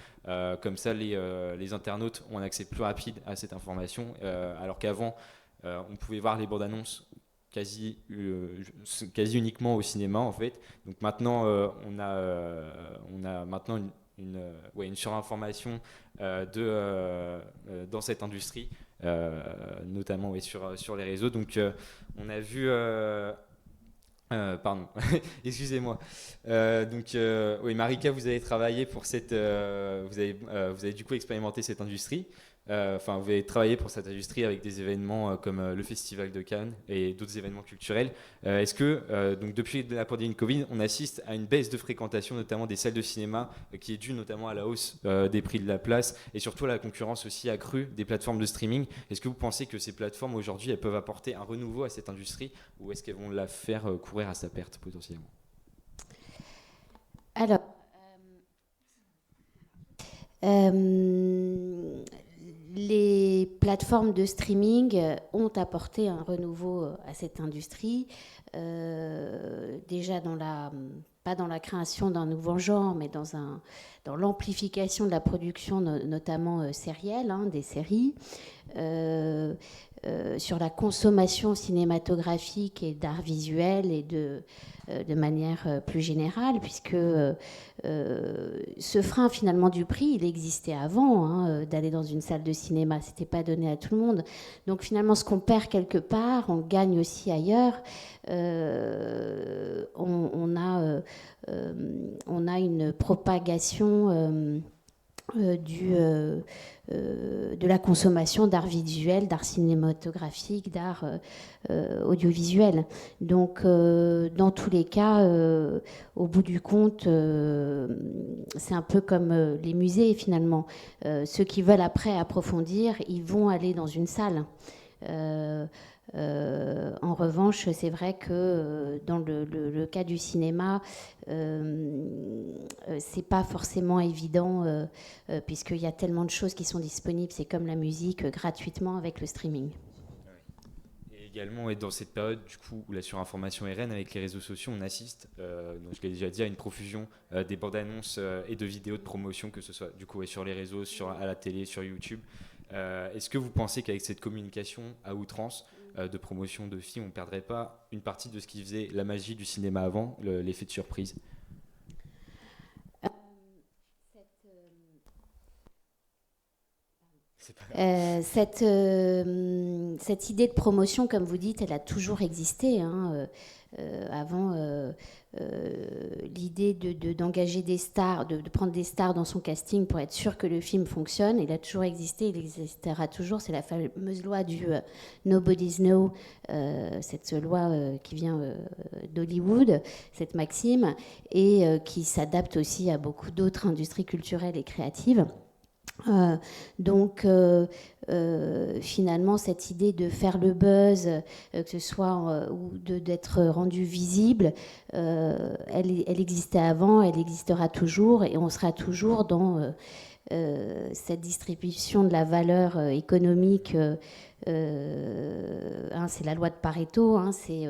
comme ça les internautes ont un accès plus rapide à cette information, alors qu'avant on pouvait voir les bandes annonces quasi uniquement au cinéma en fait. Donc maintenant on a maintenant une surinformation dans cette industrie, notamment sur les réseaux. Donc on a vu pardon, excusez-moi. Oui, Marika, vous avez travaillé pour cette, vous avez du coup expérimenté cette industrie. Vous avez travaillé pour cette industrie avec des événements comme le Festival de Cannes et d'autres événements culturels. Est-ce que, donc depuis la pandémie de Covid, on assiste à une baisse de fréquentation, notamment des salles de cinéma, qui est due notamment à la hausse des prix de la place et surtout à la concurrence aussi accrue des plateformes de streaming? Est-ce que vous pensez que ces plateformes aujourd'hui, elles peuvent apporter un renouveau à cette industrie, ou est-ce qu'elles vont la faire courir à sa perte potentiellement? Alors, les plateformes de streaming ont apporté un renouveau à cette industrie, déjà pas dans la création d'un nouveau genre, mais dans l'amplification de la production, notamment sérielle, des séries, sur la consommation cinématographique et d'art visuel et de manière plus générale, puisque ce frein finalement du prix, il existait avant d'aller dans une salle de cinéma, c'était pas donné à tout le monde. Donc finalement, ce qu'on perd quelque part, on gagne aussi ailleurs. On a une propagation de la consommation d'art visuel, d'art cinématographique, d'art audiovisuel. Donc, dans tous les cas, au bout du compte, c'est un peu comme les musées, finalement. Ceux qui veulent après approfondir, ils vont aller dans une salle. En revanche, c'est vrai que dans le cas du cinéma, c'est pas forcément évident puisqu'il y a tellement de choses qui sont disponibles. C'est comme la musique gratuitement avec le streaming. Et également, et dans cette période du coup où la surinformation est reine avec les réseaux sociaux, on assiste, donc je l'ai déjà dit, à une profusion des bandes annonces et de vidéos de promotion, que ce soit du coup sur les réseaux, à la télé, sur YouTube. Est-ce que vous pensez qu'avec cette communication à outrance de promotion de films, on ne perdrait pas une partie de ce qui faisait la magie du cinéma avant, l'effet de surprise? Cette idée de promotion, comme vous dites, elle a toujours existé. Avant, l'idée d'engager des stars, de prendre des stars dans son casting pour être sûr que le film fonctionne, il a toujours existé, il existera toujours. C'est la fameuse loi du Nobody's Know, cette loi qui vient d'Hollywood, cette maxime, et qui s'adapte aussi à beaucoup d'autres industries culturelles et créatives. Donc finalement cette idée de faire le buzz, que ce soit ou d'être rendu visible, elle existait avant, elle existera toujours, et on sera toujours dans cette distribution de la valeur économique. C'est la loi de Pareto, c'est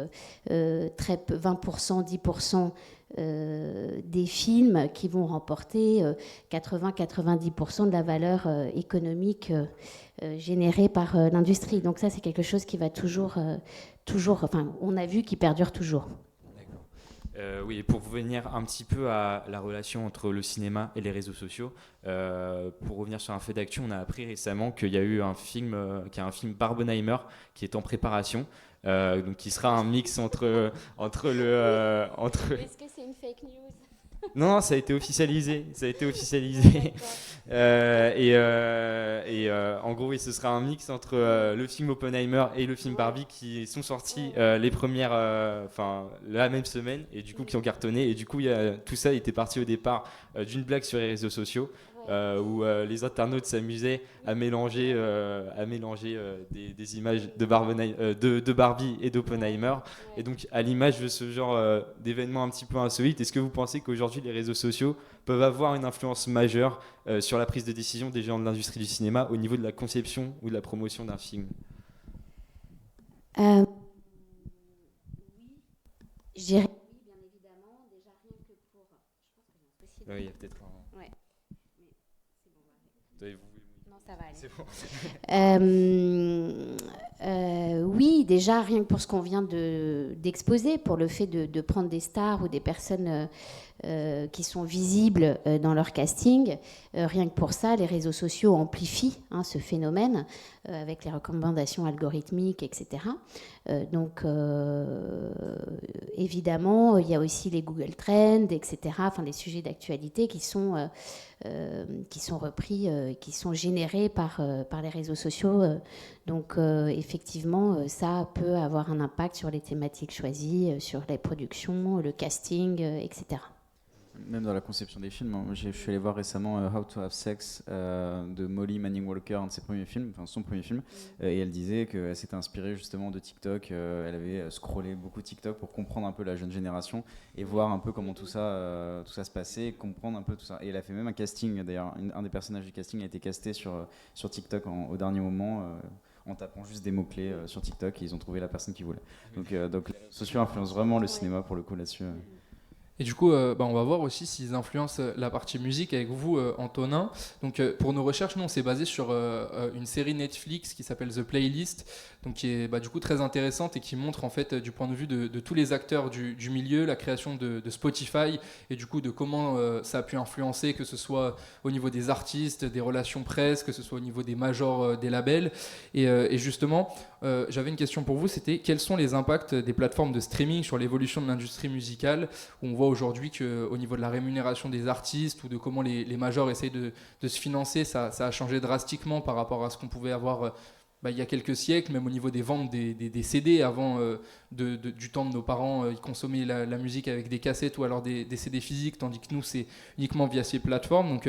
20%, 10% des films qui vont remporter 80-90% de la valeur économique générée par l'industrie. Donc ça, c'est quelque chose qui va toujours, on a vu qui perdure toujours. Oui, et pour revenir un petit peu à la relation entre le cinéma et les réseaux sociaux, pour revenir sur un fait d'actu, on a appris récemment qu'il y a eu un film, Barbenheimer, qui est en préparation, donc qui sera un mix entre le... Est-ce que c'est une fake news ? Non, ça a été officialisé. En gros, oui, ce sera un mix entre le film Oppenheimer et le film Barbie qui sont sortis les premières, la même semaine, et du coup qui ont cartonné. Et du coup, tout ça était parti au départ d'une blague sur les réseaux sociaux. Où les internautes s'amusaient à mélanger des images de Barbie et d'Oppenheimer. Et donc, à l'image de ce genre d'événements un petit peu insolites, est-ce que vous pensez qu'aujourd'hui, les réseaux sociaux peuvent avoir une influence majeure sur la prise de décision des géants de l'industrie du cinéma au niveau de la conception ou de la promotion d'un film? Oui, je dirais oui, bien évidemment. Déjà, rien que pour... Je pense que j'ai un souci. Oui, il y a peut-être un... Ouais. Non, ça va aller. C'est bon. Oui, déjà, rien que pour ce qu'on vient d'exposer, pour le fait de prendre des stars ou des personnes qui sont visibles dans leur casting, rien que pour ça, les réseaux sociaux amplifient ce phénomène avec les recommandations algorithmiques, etc. Donc, évidemment, il y a aussi les Google Trends, etc., les sujets d'actualité qui sont repris, qui sont générés par les réseaux sociaux. Donc, effectivement, ça peut avoir un impact sur les thématiques choisies, sur les productions, le casting, etc. Même dans la conception des films, je suis allé voir récemment How to Have Sex de Molly Manning Walker, un de ses premiers films, son premier film, et elle disait qu'elle s'était inspirée justement de TikTok. Elle avait scrollé beaucoup TikTok pour comprendre un peu la jeune génération et voir un peu comment tout ça se passait, et comprendre un peu tout ça. Et elle a fait même un casting, d'ailleurs, un des personnages du casting a été casté sur TikTok au dernier moment. En tapant juste des mots-clés sur TikTok, et ils ont trouvé la personne qu'ils voulaient. Donc les réseaux sociaux influencent vraiment le cinéma pour le coup là-dessus. Et du coup, on va voir aussi s'ils influencent la partie musique avec vous, Antonin. Donc, pour nos recherches, nous, on s'est basé sur une série Netflix qui s'appelle The Playlist, donc qui est du coup très intéressante et qui montre en fait du point de vue de tous les acteurs du milieu, la création de Spotify et du coup de comment ça a pu influencer, que ce soit au niveau des artistes, des relations presse, que ce soit au niveau des majors, des labels. Et justement, j'avais une question pour vous, c'était quels sont les impacts des plateformes de streaming sur l'évolution de l'industrie musicale, où on voit aujourd'hui qu'au niveau de la rémunération des artistes ou de comment les majors essayent de se financer, ça a changé drastiquement par rapport à ce qu'on pouvait avoir il y a quelques siècles, même au niveau des ventes des CD. Avant, du temps de nos parents, ils consommaient la musique avec des cassettes ou alors des CD physiques, tandis que nous, c'est uniquement via ces plateformes. Donc,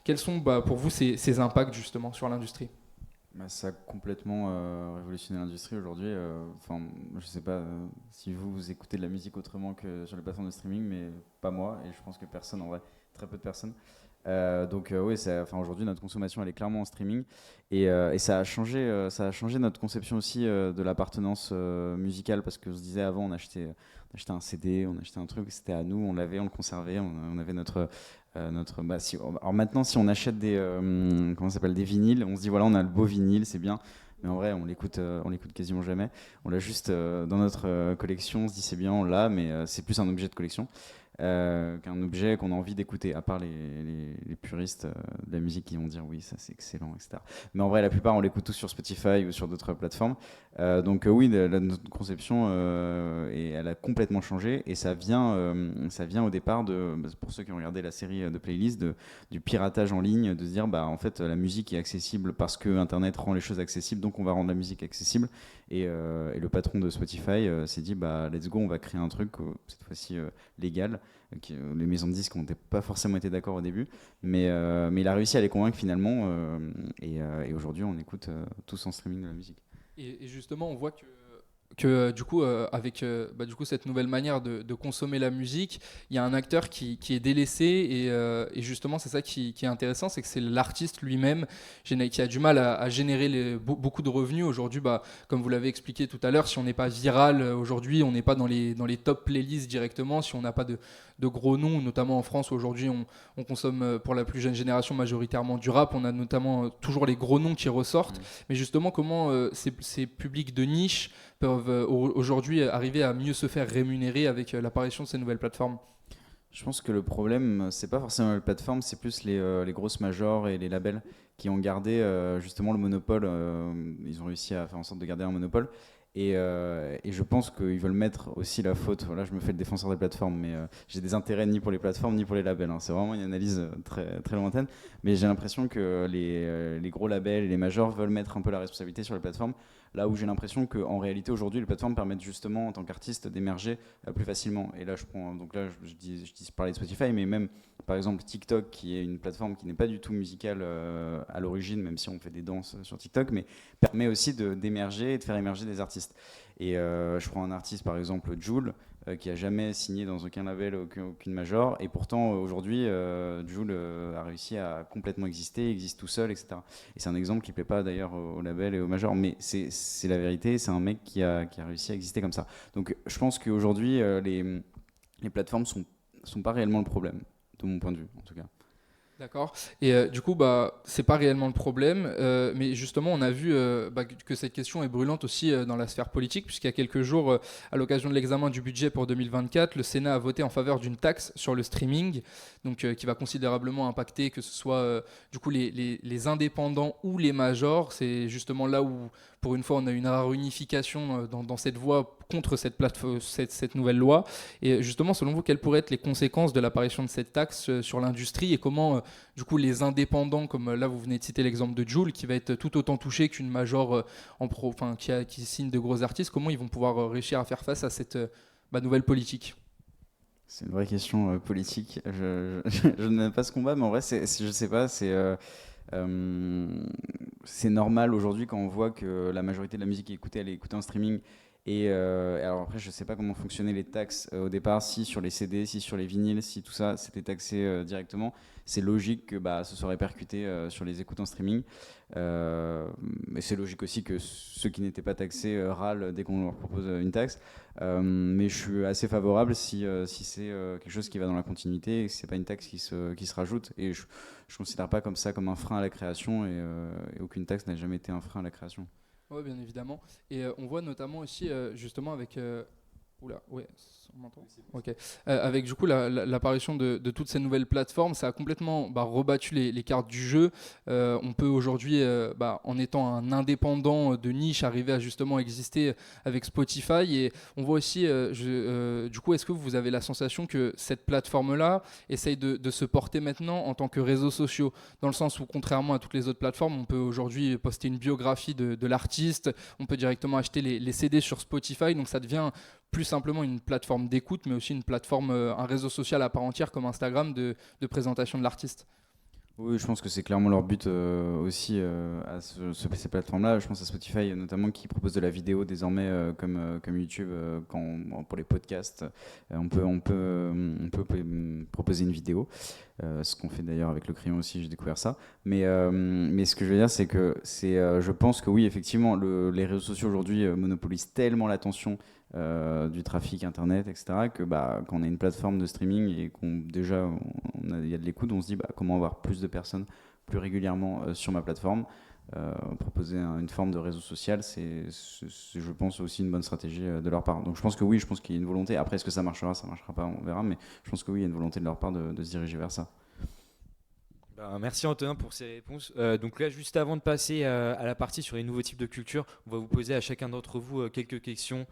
quels sont pour vous ces impacts justement sur l'industrie ? Ça a complètement révolutionné l'industrie aujourd'hui. Enfin, je sais pas si vous écoutez de la musique autrement que sur les plateformes de streaming, mais pas moi, et je pense que personne, en vrai, très peu de personnes. Donc oui, aujourd'hui notre consommation elle est clairement en streaming et ça a changé notre conception aussi de l'appartenance musicale, parce que je disais avant on achetait un CD, on achetait un truc, c'était à nous, on l'avait, on le conservait, on avait notre alors maintenant si on achète des des vinyles, on se dit voilà on a le beau vinyle, c'est bien. Mais en vrai, on l'écoute quasiment jamais. On l'a juste dans notre collection, on se dit c'est bien, on l'a, mais c'est plus un objet de collection qu'un objet qu'on a envie d'écouter, à part les puristes de la musique qui vont dire oui, ça c'est excellent, etc. Mais en vrai, la plupart, on l'écoute tous sur Spotify ou sur d'autres plateformes. Donc oui, notre conception, elle a complètement changé, et ça vient au départ, pour ceux qui ont regardé la série de Playlist, du piratage en ligne, de se dire en fait la musique est accessible parce que Internet rend les choses accessibles, donc on va rendre la musique accessible. Et le patron de Spotify s'est dit let's go, on va créer un truc cette fois-ci légal. Les maisons de disques n'ont pas forcément été d'accord au début, mais il a réussi à les convaincre finalement, et aujourd'hui on écoute tous en streaming de la musique. Et justement, on voit que du coup, avec cette nouvelle manière de consommer la musique, il y a un acteur qui est délaissé, et justement c'est ça qui est intéressant, c'est que c'est l'artiste lui-même qui a du mal à générer beaucoup de revenus aujourd'hui. Comme vous l'avez expliqué tout à l'heure, si on n'est pas viral aujourd'hui, on n'est pas dans les top playlists directement, si on n'a pas de gros noms, notamment en France où aujourd'hui on consomme pour la plus jeune génération majoritairement du rap, on a notamment toujours les gros noms qui ressortent. Mais justement, comment ces publics de niche peuvent aujourd'hui arriver à mieux se faire rémunérer avec l'apparition de ces nouvelles plateformes ? Je pense que le problème, c'est pas forcément les plateformes, c'est plus les grosses majors et les labels qui ont gardé justement le monopole. Ils ont réussi à faire en sorte de garder un monopole. Et je pense qu'ils veulent mettre aussi la faute. Voilà, je me fais le défenseur des plateformes, mais j'ai des intérêts ni pour les plateformes ni pour les labels. C'est vraiment une analyse très, très lointaine. Mais j'ai l'impression que les gros labels et les majors veulent mettre un peu la responsabilité sur les plateformes. Là où j'ai l'impression qu'en réalité, aujourd'hui, les plateformes permettent justement, en tant qu'artiste, d'émerger plus facilement. Et là, je parlais de Spotify, mais même, par exemple, TikTok, qui est une plateforme qui n'est pas du tout musicale à l'origine, même si on fait des danses sur TikTok, mais permet aussi d'émerger et de faire émerger des artistes. Et je prends un artiste, par exemple, Jul, qui a jamais signé dans aucun label, aucune major, et pourtant aujourd'hui Jul a réussi à complètement exister, existe tout seul, etc. Et c'est un exemple qui plaît pas d'ailleurs au label et aux majors, mais c'est la vérité, c'est un mec qui a réussi à exister comme ça. Donc je pense qu'aujourd'hui les plateformes sont pas réellement le problème, de mon point de vue en tout cas. D'accord. Et du coup, c'est pas réellement le problème, mais justement, on a vu que cette question est brûlante aussi dans la sphère politique, puisqu'il y a quelques jours, à l'occasion de l'examen du budget pour 2024, le Sénat a voté en faveur d'une taxe sur le streaming, donc qui va considérablement impacter que ce soit du coup les indépendants ou les majors. C'est justement là où, pour une fois, on a une rare unification dans cette voie contre cette nouvelle loi. Et justement, selon vous, quelles pourraient être les conséquences de l'apparition de cette taxe sur l'industrie, et comment du coup les indépendants, comme là vous venez de citer l'exemple de Jul, qui va être tout autant touché qu'une major qui signe de gros artistes, comment ils vont pouvoir réussir à faire face à cette nouvelle politique ? C'est une vraie question politique. Je n'aime pas ce combat, mais en vrai, je sais pas, c'est normal aujourd'hui quand on voit que la majorité de la musique elle est écoutée en streaming. Et alors après, je sais pas comment fonctionnaient les taxes au départ, si sur les CD, si sur les vinyles, si tout ça c'était taxé directement. C'est logique que ce soit répercuté sur les écoutes en streaming. Mais c'est logique aussi que ceux qui n'étaient pas taxés râlent dès qu'on leur propose une taxe. Mais je suis assez favorable si c'est quelque chose qui va dans la continuité et que c'est pas une taxe qui se rajoute. Et je considère pas comme ça comme un frein à la création, et aucune taxe n'a jamais été un frein à la création. Oui, bien évidemment. Et on voit notamment aussi, justement, avec Oula, ouais, on m'entend ? Ok. Avec du coup l'apparition de toutes ces nouvelles plateformes, ça a complètement rebattu les cartes du jeu. On peut aujourd'hui, en étant un indépendant de niche, arriver à justement exister avec Spotify. Et on voit aussi, du coup, est-ce que vous avez la sensation que cette plateforme-là essaye de se porter maintenant en tant que réseaux sociaux, dans le sens où, contrairement à toutes les autres plateformes, on peut aujourd'hui poster une biographie de l'artiste, on peut directement acheter les CD sur Spotify, donc ça devient plus simplement une plateforme d'écoute, mais aussi une plateforme, un réseau social à part entière comme Instagram de présentation de l'artiste. Oui, je pense que c'est clairement leur but aussi à ces plateformes-là. Je pense à Spotify notamment qui propose de la vidéo désormais comme YouTube pour les podcasts. On peut proposer une vidéo, ce qu'on fait d'ailleurs avec Le Crayon aussi, j'ai découvert ça. Mais ce que je veux dire, c'est que je pense que oui, effectivement, les réseaux sociaux aujourd'hui monopolisent tellement l'attention du trafic internet, etc., que quand on a une plateforme de streaming et il y a de l'écoute, on se dit comment avoir plus de personnes plus régulièrement sur ma plateforme. Proposer une forme de réseau social, c'est, je pense, aussi une bonne stratégie de leur part. Donc je pense que oui, je pense qu'il y a une volonté. Après, est-ce que ça marchera pas, on verra, mais je pense que oui, il y a une volonté de leur part de se diriger vers ça. Merci Antonin pour ces réponses. Donc là, juste avant de passer à la partie sur les nouveaux types de culture, on va vous poser à chacun d'entre vous quelques questions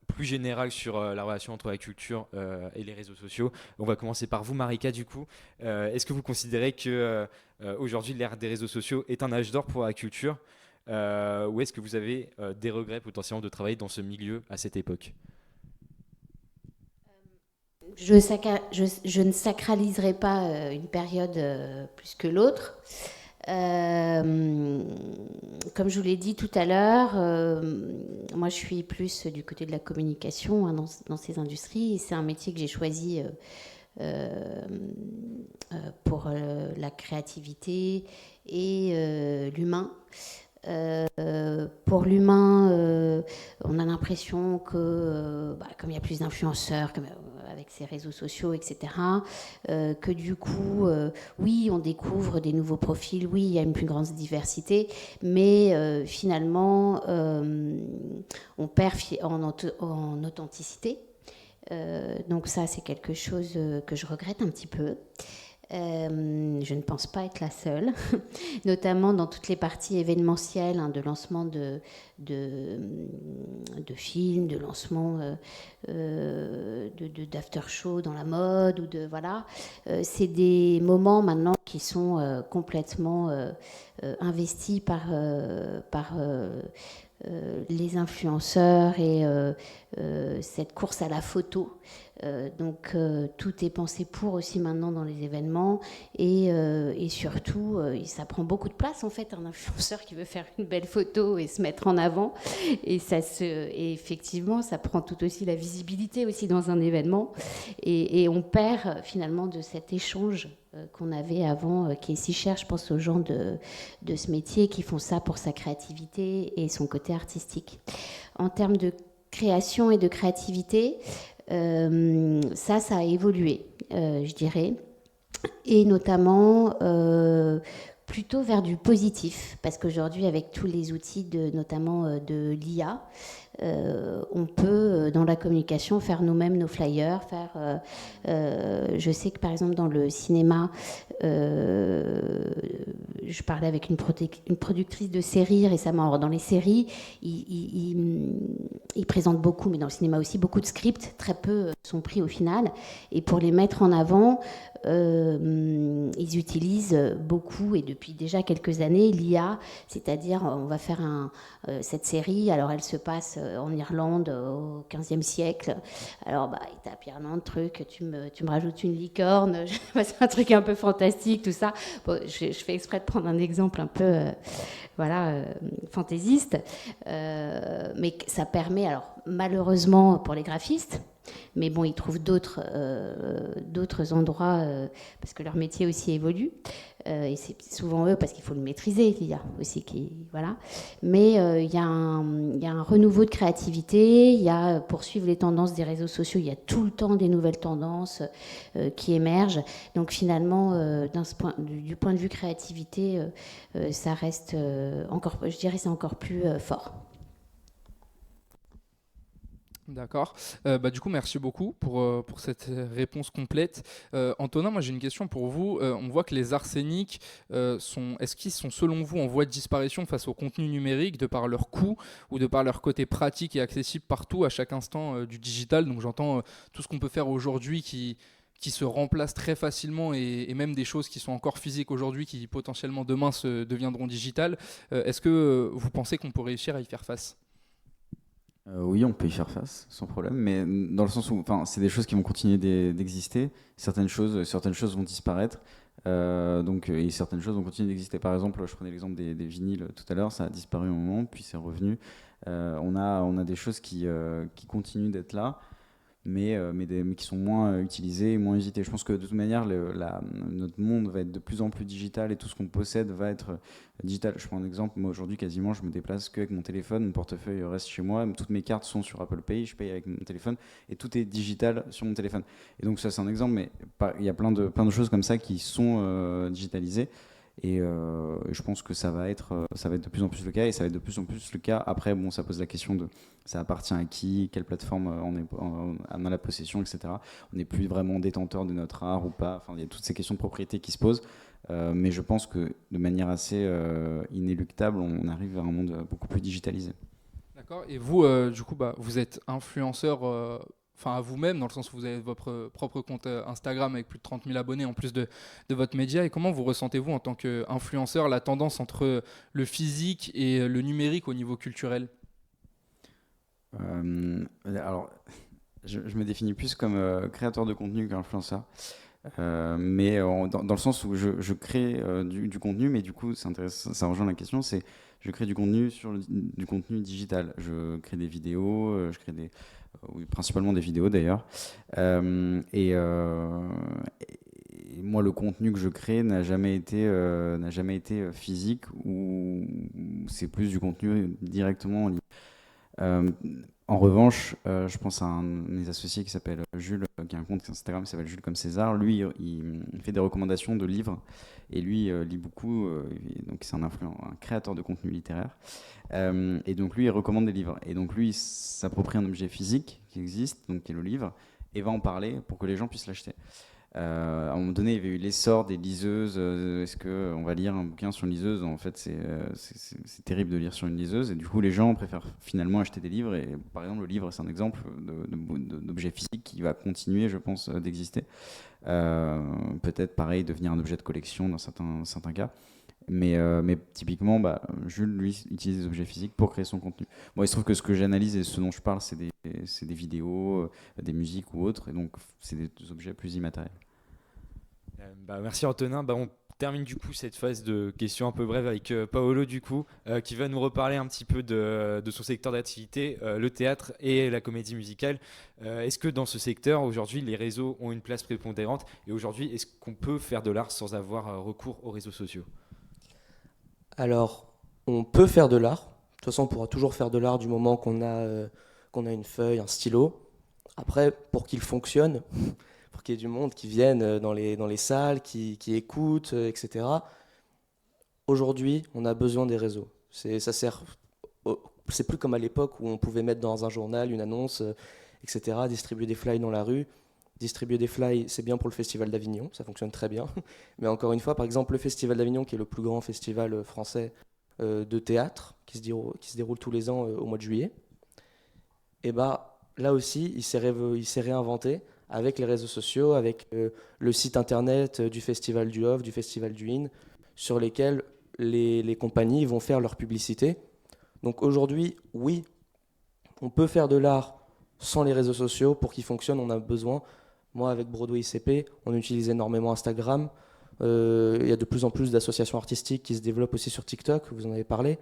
plus générales sur la relation entre la culture et les réseaux sociaux. On va commencer par vous, Marika, du coup. Est-ce que vous considérez que aujourd'hui l'ère des réseaux sociaux est un âge d'or pour la culture, ou est-ce que vous avez des regrets potentiellement de travailler dans ce milieu à cette époque ? Je ne sacraliserai pas une période plus que l'autre. Comme je vous l'ai dit tout à l'heure, moi je suis plus du côté de la communication dans ces industries. Et c'est un métier que j'ai choisi pour la créativité et l'humain. Pour l'humain, on a l'impression que comme il y a plus d'influenceurs, avec ces réseaux sociaux, etc., que du coup, oui, on découvre des nouveaux profils, oui, il y a une plus grande diversité, mais finalement, on perd en authenticité. Donc ça, c'est quelque chose que je regrette un petit peu. Je ne pense pas être la seule, notamment dans toutes les parties événementielles, de lancement de films, de lancement d'after show dans la mode, voilà. C'est des moments maintenant qui sont complètement investis par les influenceurs et cette course à la photo. Donc tout est pensé pour aussi maintenant dans les événements et surtout ça prend beaucoup de place en fait, un influenceur qui veut faire une belle photo et se mettre en avant, et effectivement ça prend tout aussi la visibilité aussi dans un événement, et on perd finalement de cet échange qu'on avait avant, qui est si cher, je pense, aux gens de ce métier qui font ça pour sa créativité et son côté artistique. En termes de création et de créativité, ça a évolué, je dirais, et notamment plutôt vers du positif, parce qu'aujourd'hui, avec tous les outils notamment de l'IA, on peut, dans la communication, faire nous-mêmes nos flyers. Je sais que, par exemple, dans le cinéma, je parlais avec une productrice de séries récemment. Alors, dans les séries, ils présentent beaucoup, mais dans le cinéma aussi, beaucoup de scripts. Très peu sont pris au final. Et pour les mettre en avant, ils utilisent beaucoup, et depuis déjà quelques années, l'IA, c'est-à-dire on va faire cette série, alors elle se passe en Irlande au XVe siècle, alors il tape Irlande, truc, tu me rajoutes une licorne, c'est un truc un peu fantastique, tout ça. Bon, je fais exprès de prendre un exemple un peu fantaisiste, mais ça permet, alors malheureusement pour les graphistes, mais bon, ils trouvent d'autres endroits parce que leur métier aussi évolue, et c'est souvent eux parce qu'il faut le maîtriser, l'IA aussi, voilà. Mais il y a un renouveau de créativité, il y a, pour suivre les tendances des réseaux sociaux, il y a tout le temps des nouvelles tendances qui émergent. Donc finalement, du point de vue créativité, ça reste encore, je dirais, c'est encore plus fort. D'accord. Du coup, merci beaucoup pour cette réponse complète. Antonin, moi j'ai une question pour vous. On voit que les arséniques est-ce qu'ils sont selon vous en voie de disparition face au contenu numérique de par leur coût ou de par leur côté pratique et accessible partout à chaque instant du digital? Donc j'entends tout ce qu'on peut faire aujourd'hui qui se remplace très facilement et même des choses qui sont encore physiques aujourd'hui qui potentiellement demain deviendront digitales. Est-ce que vous pensez qu'on peut réussir à y faire face? Oui, on peut y faire face, sans problème, mais dans le sens où, enfin, c'est des choses qui vont continuer d'exister. Certaines choses vont disparaître, et certaines choses vont continuer d'exister. Par exemple, je prenais l'exemple des vinyles tout à l'heure, ça a disparu un moment, puis c'est revenu. On a des choses qui continuent d'être là, mais qui sont moins utilisées, moins usitées. Je pense que de toute manière, notre monde va être de plus en plus digital et tout ce qu'on possède va être digital. Je prends un exemple, moi aujourd'hui quasiment je me déplace qu'avec mon téléphone, mon portefeuille reste chez moi, toutes mes cartes sont sur Apple Pay, je paye avec mon téléphone et tout est digital sur mon téléphone. Et donc ça c'est un exemple, mais il y a plein de choses comme ça qui sont digitalisées. Et je pense que ça va être de plus en plus le cas, et ça va être de plus en plus le cas. Après, bon, ça pose la question de ça appartient à qui, quelle plateforme on a la possession, etc. On n'est plus vraiment détenteur de notre art ou pas. Enfin, il y a toutes ces questions de propriété qui se posent. Mais je pense que de manière assez inéluctable, on arrive vers un monde beaucoup plus digitalisé. D'accord. Et vous, du coup, vous êtes influenceur à vous-même, dans le sens où vous avez votre propre compte Instagram avec plus de 30 000 abonnés en plus de votre média. Et comment vous ressentez-vous en tant qu'influenceur la tendance entre le physique et le numérique au niveau culturel? Alors, je me définis plus comme créateur de contenu qu'influenceur. Mais dans le sens où je crée du contenu, mais du coup, c'est intéressant, ça rejoint la question, c'est je crée du contenu du contenu digital. Je crée des vidéos, oui, principalement des vidéos d'ailleurs. Et moi, le contenu que je crée n'a jamais été physique, ou c'est plus du contenu directement en ligne. En revanche, je pense à un de mes associés qui s'appelle Jules, qui a un compte Instagram qui s'appelle Jules comme César. Lui, il fait des recommandations de livres, et lui lit beaucoup, donc c'est un créateur de contenu littéraire. Et donc lui, il recommande des livres. Et donc lui, il s'approprie un objet physique qui existe, donc qui est le livre, et va en parler pour que les gens puissent l'acheter. À un moment donné, il y avait eu l'essor des liseuses. Est-ce qu'on va lire un bouquin sur une liseuse? En fait, c'est terrible de lire sur une liseuse. Et du coup, les gens préfèrent finalement acheter des livres. Et par exemple, le livre, c'est un exemple d'objet physique qui va continuer, je pense, d'exister. Peut-être, pareil, devenir un objet de collection dans certains cas. Mais typiquement, Jules, lui, utilise des objets physiques pour créer son contenu. Moi, il se trouve que ce que j'analyse et ce dont je parle, c'est des vidéos, des musiques ou autres, et donc c'est des objets plus immatériels. Merci Antonin. On termine du coup cette phase de questions un peu brèves avec Paolo du coup, qui va nous reparler un petit peu de son secteur d'activité, le théâtre et la comédie musicale. Est-ce que dans ce secteur, aujourd'hui, les réseaux ont une place prépondérante, et aujourd'hui, est-ce qu'on peut faire de l'art sans avoir recours aux réseaux sociaux? Alors, on peut faire de l'art. De toute façon, on pourra toujours faire de l'art du moment qu'on a une feuille, un stylo. Après, pour qu'il fonctionne, pour qu'il y ait du monde qui vienne dans les salles, qui écoute, etc. Aujourd'hui, on a besoin des réseaux. C'est plus comme à l'époque où on pouvait mettre dans un journal une annonce, etc., distribuer des flyers dans la rue. Distribuer des flyers, c'est bien pour le Festival d'Avignon, ça fonctionne très bien. Mais encore une fois, par exemple, le Festival d'Avignon, qui est le plus grand festival français de théâtre, qui se déroule tous les ans au mois de juillet, et là aussi, il s'est réinventé avec les réseaux sociaux, avec le site internet du Festival du Off, du Festival du In, sur lesquels les compagnies vont faire leur publicité. Donc aujourd'hui, oui, on peut faire de l'art sans les réseaux sociaux. Pour qu'il fonctionne, on a besoin. Moi, avec Broadway ICP, on utilise énormément Instagram. Il y a de plus en plus d'associations artistiques qui se développent aussi sur TikTok, vous en avez parlé.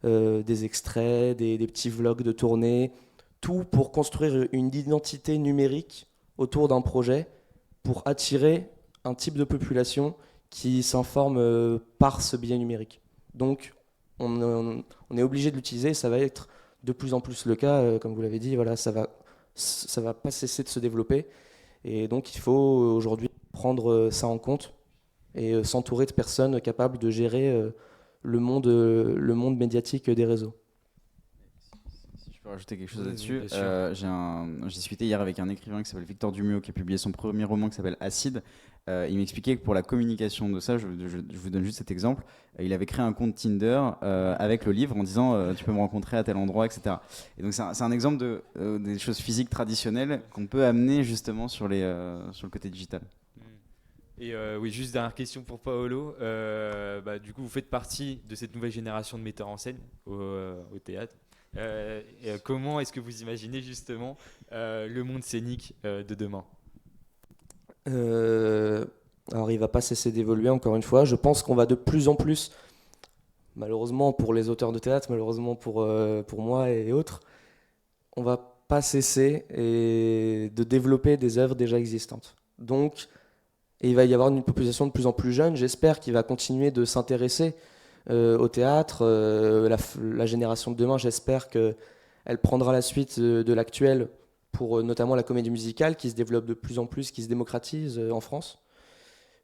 Des extraits, des petits vlogs de tournée, tout pour construire une identité numérique autour d'un projet, pour attirer un type de population qui s'informe par ce biais numérique. Donc, on est obligé de l'utiliser, ça va être de plus en plus le cas, comme vous l'avez dit, voilà, ça va pas cesser de se développer. Et donc, il faut aujourd'hui prendre ça en compte et s'entourer de personnes capables de gérer le monde médiatique des réseaux. Si je peux rajouter quelque chose Oui, là-dessus. bien sûr. J'ai discuté hier avec un écrivain qui s'appelle Victor Dumuot, qui a publié son premier roman qui s'appelle Acide. Il m'expliquait que pour la communication de ça, je vous donne juste cet exemple, il avait créé un compte Tinder avec le livre en disant tu peux me rencontrer à tel endroit, etc. Et donc c'est un exemple des choses physiques traditionnelles qu'on peut amener justement sur le côté digital. Et oui, juste dernière question pour Paolo. Du coup, vous faites partie de cette nouvelle génération de metteurs en scène au théâtre. Comment est-ce que vous imaginez justement le monde scénique de demain ? Alors, il va pas cesser d'évoluer, encore une fois. Je pense qu'on va de plus en plus, malheureusement pour les auteurs de théâtre, malheureusement pour moi et autres, on va pas cesser de développer des œuvres déjà existantes. Donc, et il va y avoir une population de plus en plus jeune. J'espère qu'il va continuer de s'intéresser au théâtre. La génération de demain, j'espère qu'elle prendra la suite de l'actuelle pour notamment la comédie musicale qui se développe de plus en plus, qui se démocratise en France.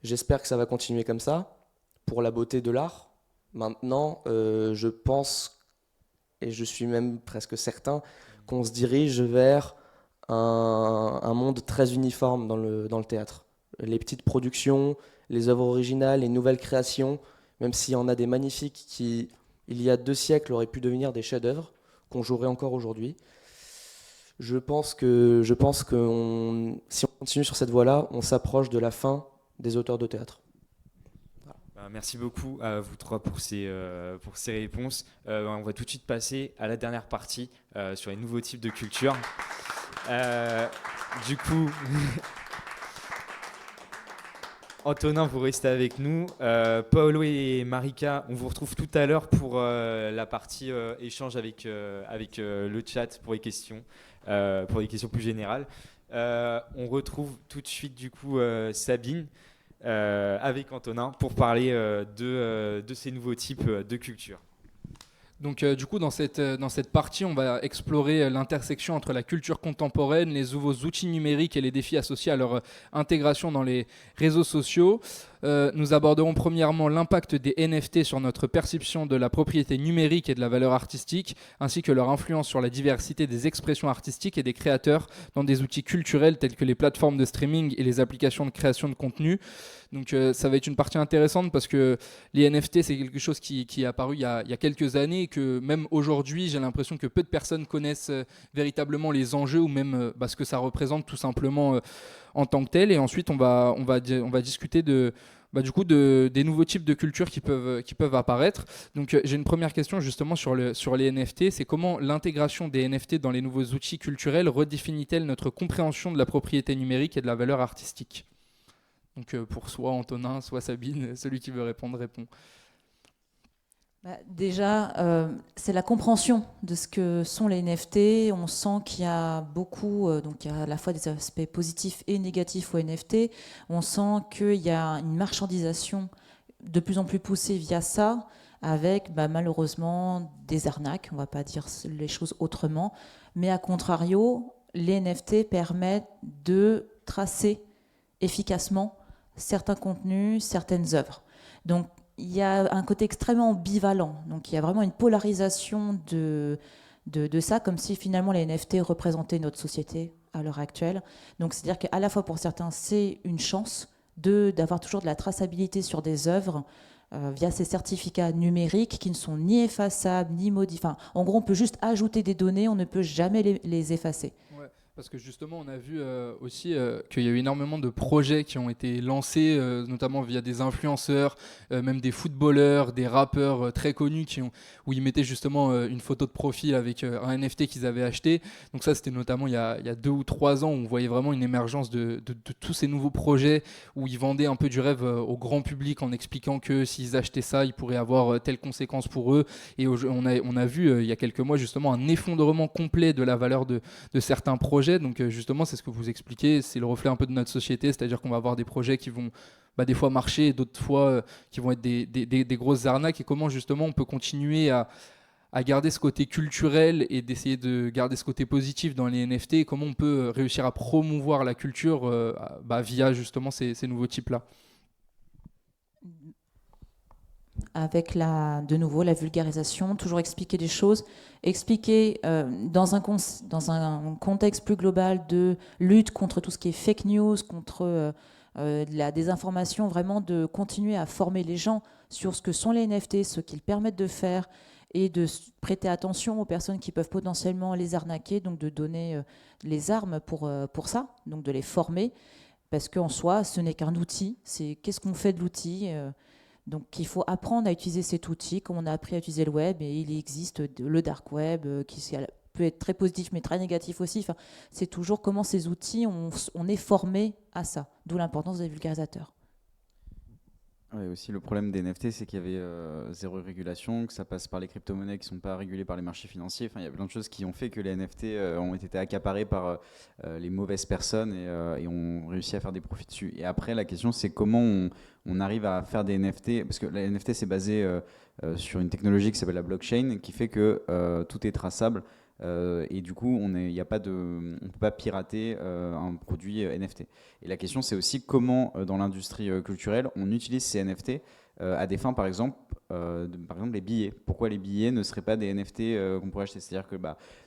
J'espère que ça va continuer comme ça pour la beauté de l'art. Maintenant, je pense, et je suis même presque certain, qu'on se dirige vers un monde très uniforme dans le théâtre. Les petites productions, les œuvres originales, les nouvelles créations, même s'il y en a des magnifiques qui, il y a 2 siècles, auraient pu devenir des chefs-d'œuvre, qu'on jouerait encore aujourd'hui. Je pense que si on continue sur cette voie-là, on s'approche de la fin des auteurs de théâtre. Merci beaucoup à vous trois pour ces réponses. On va tout de suite passer à la dernière partie sur les nouveaux types de culture. Du coup, Antonin, vous restez avec nous. Paolo et Marika, on vous retrouve tout à l'heure pour la partie échange avec le chat pour les questions plus générales. On retrouve tout de suite du coup Sabine avec Antonin pour parler de ces nouveaux types de culture. Donc du coup, dans cette partie, on va explorer l'intersection entre la culture contemporaine, les nouveaux outils numériques et les défis associés à leur intégration dans les réseaux sociaux. Nous aborderons premièrement l'impact des NFT sur notre perception de la propriété numérique et de la valeur artistique, ainsi que leur influence sur la diversité des expressions artistiques et des créateurs dans des outils culturels tels que les plateformes de streaming et les applications de création de contenu. Donc ça va être une partie intéressante parce que les NFT, c'est quelque chose qui est apparu il y a quelques années et que même aujourd'hui, j'ai l'impression que peu de personnes connaissent véritablement les enjeux ou même ce que ça représente tout simplement en tant que tel. Et ensuite, on va discuter des nouveaux types de cultures qui peuvent apparaître. Donc j'ai une première question justement sur les NFT, c'est comment l'intégration des NFT dans les nouveaux outils culturels redéfinit-elle notre compréhension de la propriété numérique et de la valeur artistique ? Donc pour soit Antonin, soit Sabine, celui qui veut répondre répond. Déjà, c'est la compréhension de ce que sont les NFT. On sent qu'il y a beaucoup, donc il y a à la fois des aspects positifs et négatifs aux NFT. On sent qu'il y a une marchandisation de plus en plus poussée via ça, avec malheureusement des arnaques, on ne va pas dire les choses autrement. Mais à contrario, les NFT permettent de tracer efficacement certains contenus, certaines œuvres. Donc, il y a un côté extrêmement ambivalent. Donc, il y a vraiment une polarisation de ça, comme si finalement les NFT représentaient notre société à l'heure actuelle. Donc, c'est-à-dire qu'à la fois pour certains, c'est une chance d'avoir toujours de la traçabilité sur des œuvres via ces certificats numériques qui ne sont ni effaçables, ni modifiables. Enfin, en gros, on peut juste ajouter des données, on ne peut jamais les effacer. Parce que justement, on a vu aussi qu'il y a eu énormément de projets qui ont été lancés, notamment via des influenceurs, même des footballeurs, des rappeurs très connus où ils mettaient justement une photo de profil avec un NFT qu'ils avaient acheté. Donc ça, c'était notamment il y a 2 ou 3 ans où on voyait vraiment une émergence de tous ces nouveaux projets où ils vendaient un peu du rêve au grand public en expliquant que s'ils achetaient ça, ils pourraient avoir telle conséquence pour eux. Et on a vu il y a quelques mois justement un effondrement complet de la valeur de certains projets. Donc justement, c'est ce que vous expliquez, c'est le reflet un peu de notre société, c'est-à-dire qu'on va avoir des projets qui vont des fois marcher, d'autres fois qui vont être des grosses arnaques, et comment justement on peut continuer à garder ce côté culturel et d'essayer de garder ce côté positif dans les NFT, et comment on peut réussir à promouvoir la culture via justement ces nouveaux types-là. avec de nouveau la vulgarisation, toujours expliquer des choses, expliquer dans un contexte plus global de lutte contre tout ce qui est fake news, contre la désinformation, vraiment de continuer à former les gens sur ce que sont les NFT, ce qu'ils permettent de faire, et de prêter attention aux personnes qui peuvent potentiellement les arnaquer, donc de donner les armes pour ça, donc de les former, parce qu'en soi, ce n'est qu'un outil, c'est qu'est-ce qu'on fait de l'outil, donc il faut apprendre à utiliser cet outil, comme on a appris à utiliser le web, et il existe le dark web, qui peut être très positif, mais très négatif aussi, enfin, c'est toujours comment ces outils, on est formé à ça, d'où l'importance des vulgarisateurs. Ouais, aussi le problème des NFT, c'est qu'il y avait zéro régulation, que ça passe par les crypto-monnaies qui ne sont pas régulées par les marchés financiers. Enfin, il y a plein de choses qui ont fait que les NFT ont été accaparés par les mauvaises personnes et ont réussi à faire des profits dessus. Et après, la question, c'est comment on arrive à faire des NFT, parce que les NFT, c'est basé sur une technologie qui s'appelle la blockchain, qui fait que tout est traçable. Et du coup, on ne peut pas pirater un produit NFT. Et la question, c'est aussi comment, dans l'industrie culturelle, on utilise ces NFT à des fins, par exemple, les billets. Pourquoi les billets ne seraient pas des NFT qu'on pourrait acheter? C'est-à-dire que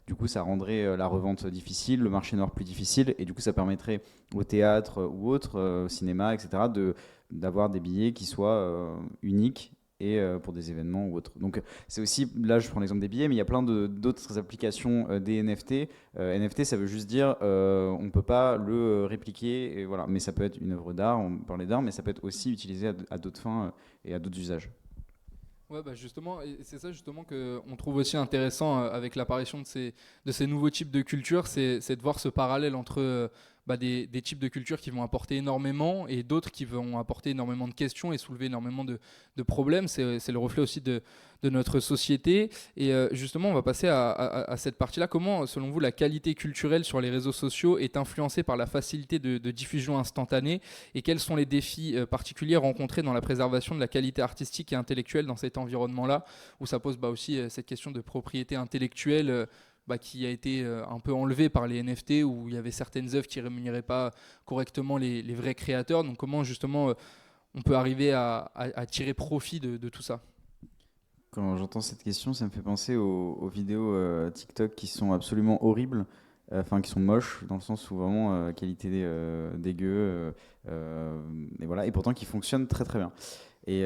du coup, ça rendrait la revente difficile, le marché noir plus difficile, et du coup, ça permettrait au théâtre ou autres, au cinéma, etc., d'avoir des billets qui soient uniques et pour des événements ou autres. Donc c'est aussi, là je prends l'exemple des billets, mais il y a plein d'autres applications des NFT. NFT, ça veut juste dire on ne peut pas le répliquer, et voilà. Mais ça peut être une œuvre d'art, on parlait d'art, mais ça peut être aussi utilisé à d'autres fins et à d'autres usages. Ouais, justement, et c'est ça justement qu'on trouve aussi intéressant avec l'apparition de ces nouveaux types de cultures, c'est de voir ce parallèle entre des types de cultures qui vont apporter énormément et d'autres qui vont apporter énormément de questions et soulever énormément de problèmes. C'est le reflet aussi de notre société. Et justement, on va passer à cette partie-là. Comment, selon vous, la qualité culturelle sur les réseaux sociaux est influencée par la facilité de diffusion instantanée, et quels sont les défis particuliers rencontrés dans la préservation de la qualité artistique et intellectuelle dans cet environnement-là, où ça pose aussi cette question de propriété intellectuelle qui a été un peu enlevée par les NFT, où il y avait certaines œuvres qui ne rémunéraient pas correctement les vrais créateurs. Donc comment justement on peut arriver à tirer profit de tout ça? Quand j'entends cette question, ça me fait penser aux vidéos TikTok qui sont absolument horribles, enfin qui sont moches, dans le sens où vraiment qualité dégueu, et voilà, et pourtant qui fonctionnent très très bien. Et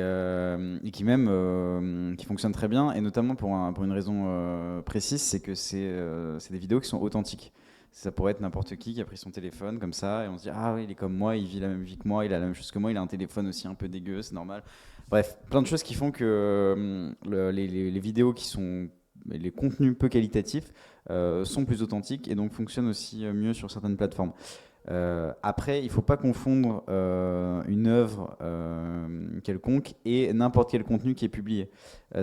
qui même qui fonctionnent très bien, et notamment pour une raison précise, c'est que c'est des vidéos qui sont authentiques. Ça pourrait être n'importe qui a pris son téléphone comme ça, et on se dit ah oui, il est comme moi, il vit la même vie que moi, il a la même chose que moi, il a un téléphone aussi un peu dégueu, c'est normal. Bref, plein de choses qui font que les vidéos qui sont les contenus peu qualitatifs sont plus authentiques et donc fonctionnent aussi mieux sur certaines plateformes. Après, il ne faut pas confondre une œuvre quelconque et n'importe quel contenu qui est publié.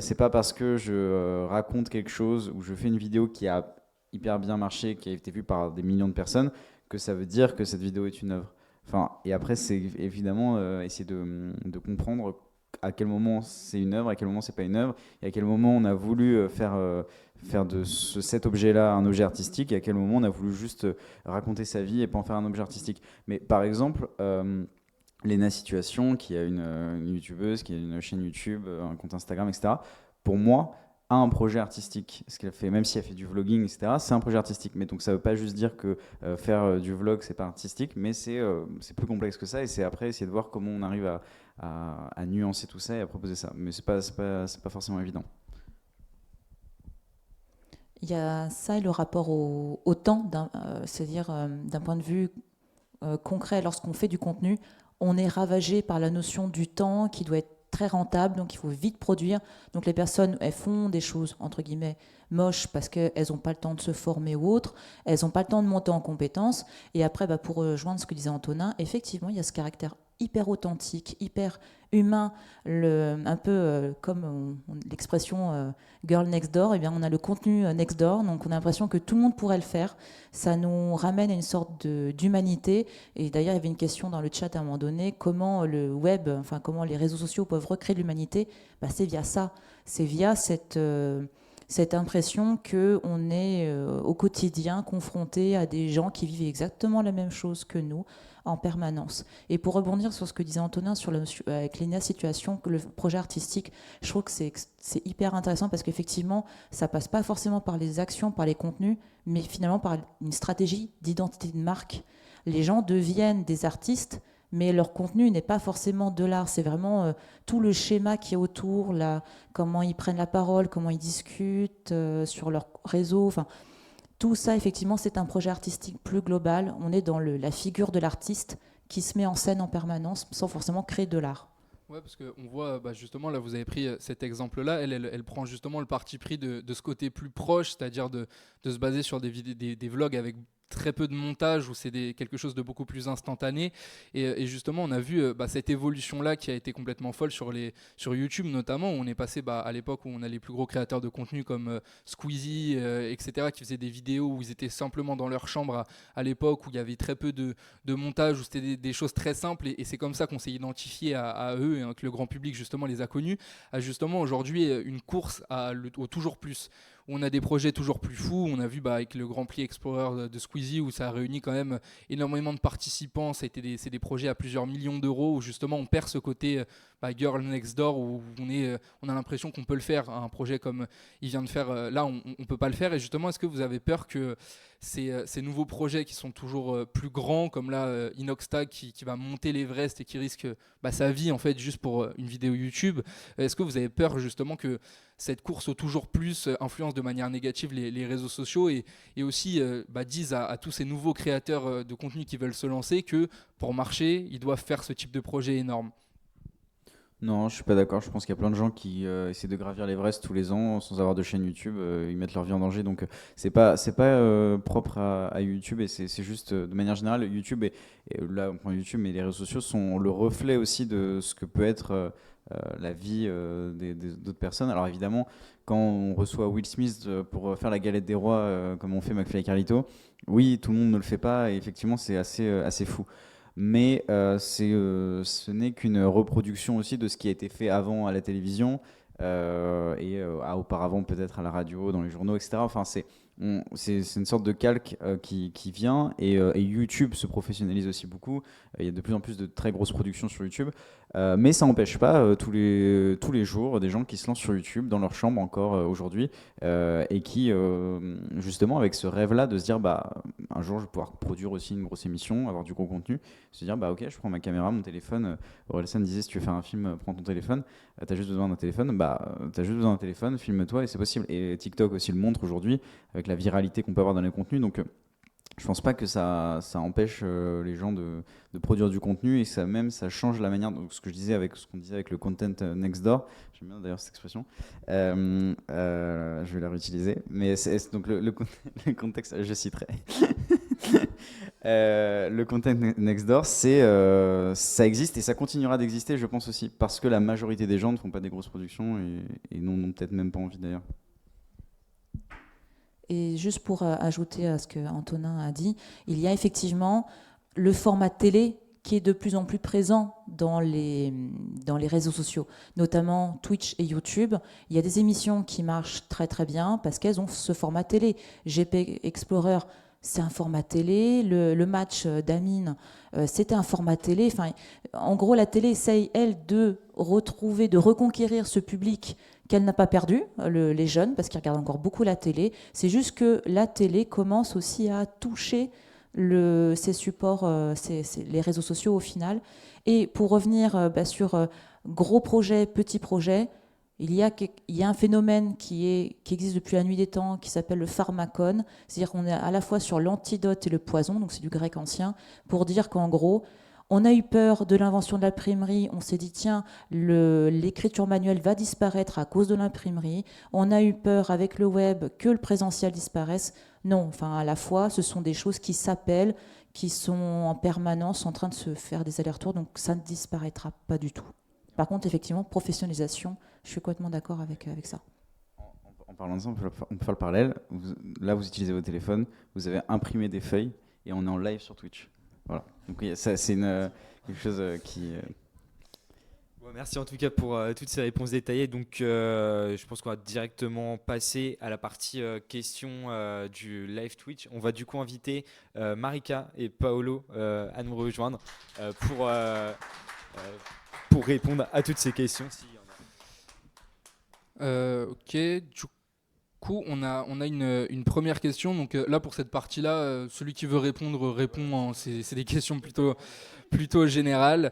C'est pas parce que je raconte quelque chose ou je fais une vidéo qui a hyper bien marché, qui a été vue par des millions de personnes, que ça veut dire que cette vidéo est une œuvre. Enfin, et après, c'est évidemment essayer de comprendre à quel moment c'est une œuvre, à quel moment c'est pas une œuvre, et à quel moment on a voulu faire de cet objet-là un objet artistique, et à quel moment on a voulu juste raconter sa vie et pas en faire un objet artistique. Mais par exemple, Léna Situation, qui a une youtubeuse, qui a une chaîne YouTube, un compte Instagram, etc., pour moi, a un projet artistique. Ce qu'elle fait, même si elle fait du vlogging, etc., c'est un projet artistique. Mais donc ça veut pas juste dire que faire du vlog, c'est pas artistique, mais c'est plus complexe que ça, et c'est après essayer de voir comment on arrive à nuancer tout ça et à proposer ça. Mais c'est pas forcément évident. Il y a ça et le rapport au temps, c'est-à-dire d'un point de vue concret, lorsqu'on fait du contenu, on est ravagé par la notion du temps qui doit être très rentable, donc il faut vite produire. Donc les personnes, elles font des choses, entre guillemets, moches parce qu'elles n'ont pas le temps de se former ou autre, elles n'ont pas le temps de monter en compétences. Et après, pour rejoindre ce que disait Antonin, effectivement, il y a ce caractère hyper authentique, hyper humain, un peu comme l'expression girl next door, et bien on a le contenu next door, donc on a l'impression que tout le monde pourrait le faire. Ça nous ramène à une sorte d'humanité. Et d'ailleurs, il y avait une question dans le chat à un moment donné, comment le web, comment les réseaux sociaux peuvent recréer l'humanité. C'est via ça, c'est via cette impression qu'on est au quotidien confronté à des gens qui vivent exactement la même chose que nous en permanence. Et pour rebondir sur ce que disait Antonin sur avec l'INA Situation, que le projet artistique, je trouve que c'est hyper intéressant parce qu'effectivement, ça passe pas forcément par les actions, par les contenus, mais finalement par une stratégie d'identité de marque. Les gens deviennent des artistes, mais leur contenu n'est pas forcément de l'art. C'est vraiment tout le schéma qui est autour, comment ils prennent la parole, comment ils discutent sur leur réseau. Enfin, tout ça, effectivement, c'est un projet artistique plus global. On est dans la figure de l'artiste qui se met en scène en permanence sans forcément créer de l'art. Ouais, parce qu'on voit, justement, là, vous avez pris cet exemple-là, elle prend justement le parti pris de ce côté plus proche, c'est-à-dire de se baser sur des vlogs avec très peu de montage, où c'est quelque chose de beaucoup plus instantané. Et justement, on a vu cette évolution-là qui a été complètement folle sur YouTube, notamment, où on est passé à l'époque où on a les plus gros créateurs de contenu comme Squeezie, etc., qui faisaient des vidéos où ils étaient simplement dans leur chambre à l'époque, où il y avait très peu de montage, où c'était des choses très simples. Et c'est comme ça qu'on s'est identifié à eux, et que le grand public, justement, les a connus. À justement, aujourd'hui, une course au toujours plus. On a des projets toujours plus fous. On a vu avec le Grand Prix Explorer de Squeezie où ça a réuni quand même énormément de participants. C'est des projets à plusieurs millions d'euros où justement on perd ce côté Girl Next Door où on a l'impression qu'on peut le faire. Un projet comme il vient de faire, là on ne peut pas le faire. Et justement, est-ce que vous avez peur que ces nouveaux projets qui sont toujours plus grands, comme là Inoxtag qui va monter l'Everest et qui risque sa vie en fait juste pour une vidéo YouTube, est-ce que vous avez peur justement que cette course au toujours plus influence de manière négative les réseaux sociaux et aussi disent à tous ces nouveaux créateurs de contenu qui veulent se lancer que pour marcher, ils doivent faire ce type de projet énorme? Non, je suis pas d'accord. Je pense qu'il y a plein de gens qui essaient de gravir l'Everest tous les ans sans avoir de chaîne YouTube. Ils mettent leur vie en danger. Donc c'est pas propre à YouTube et c'est juste de manière générale YouTube et là on prend YouTube, mais les réseaux sociaux sont le reflet aussi de ce que peut être la vie d'autres personnes. Alors évidemment, quand on reçoit Will Smith pour faire la galette des rois, comme on fait McFly et Carlito, oui, tout le monde ne le fait pas et effectivement c'est assez fou. Mais ce n'est qu'une reproduction aussi de ce qui a été fait avant à la télévision et auparavant peut-être à la radio, dans les journaux, etc. Enfin, c'est une sorte de calque qui vient et YouTube se professionnalise aussi beaucoup. Il y a de plus en plus de très grosses productions sur YouTube. Mais ça n'empêche pas tous les jours des gens qui se lancent sur YouTube dans leur chambre encore aujourd'hui et qui justement avec ce rêve-là de se dire un jour je vais pouvoir produire aussi une grosse émission, avoir du gros contenu, se dire ok, je prends ma caméra, mon téléphone. Orelsan disait si tu veux faire un film, prends ton téléphone, t'as juste besoin d'un téléphone, t'as juste besoin d'un téléphone, filme-toi et c'est possible. Et TikTok aussi le montre aujourd'hui avec la viralité qu'on peut avoir dans les contenus. Donc je pense pas que ça empêche les gens de produire du contenu et ça change la manière. Donc ce qu'on disait avec le content next door, j'aime bien d'ailleurs cette expression. Je vais la réutiliser. Mais donc le contexte, je citerai. Le content next door, ça existe et ça continuera d'exister, je pense aussi, parce que la majorité des gens ne font pas des grosses productions et n'ont peut-être même pas envie d'ailleurs. Et juste pour ajouter à ce que Antonin a dit, il y a effectivement le format télé qui est de plus en plus présent dans les réseaux sociaux, notamment Twitch et YouTube. Il y a des émissions qui marchent très très bien parce qu'elles ont ce format télé. GP Explorer, c'est un format télé. Le match d'Amine, c'était un format télé. Enfin, en gros, la télé essaye, elle, de reconquérir ce public qu'elle n'a pas perdu, les jeunes, parce qu'ils regardent encore beaucoup la télé. C'est juste que la télé commence aussi à toucher ces supports, les réseaux sociaux au final. Et pour revenir sur gros projets, petits projets, il y a un phénomène qui existe depuis la nuit des temps, qui s'appelle le pharmacone. C'est-à-dire qu'on est à la fois sur l'antidote et le poison, donc c'est du grec ancien, pour dire qu'en gros, on a eu peur de l'invention de l'imprimerie, on s'est dit tiens, l'écriture manuelle va disparaître à cause de l'imprimerie. On a eu peur avec le web que le présentiel disparaisse. Non, enfin à la fois, ce sont des choses qui s'appellent, qui sont en permanence en train de se faire des allers-retours, donc ça ne disparaîtra pas du tout. Par contre, effectivement, professionnalisation, je suis complètement d'accord avec ça. En parlant de ça, on peut faire le parallèle. Là, vous utilisez votre téléphone, vous avez imprimé des feuilles et on est en live sur Twitch. Voilà. Donc ça, c'est quelque chose qui... Bon, merci en tout cas pour toutes ces réponses détaillées. Donc, je pense qu'on va directement passer à la partie questions du live Twitch. On va du coup inviter Marika et Paolo à nous rejoindre pour répondre à toutes ces questions. S'il y en a. Ok, du coup, on a une première question. Donc là, pour cette partie-là, celui qui veut répondre répond. C'est des questions plutôt générales.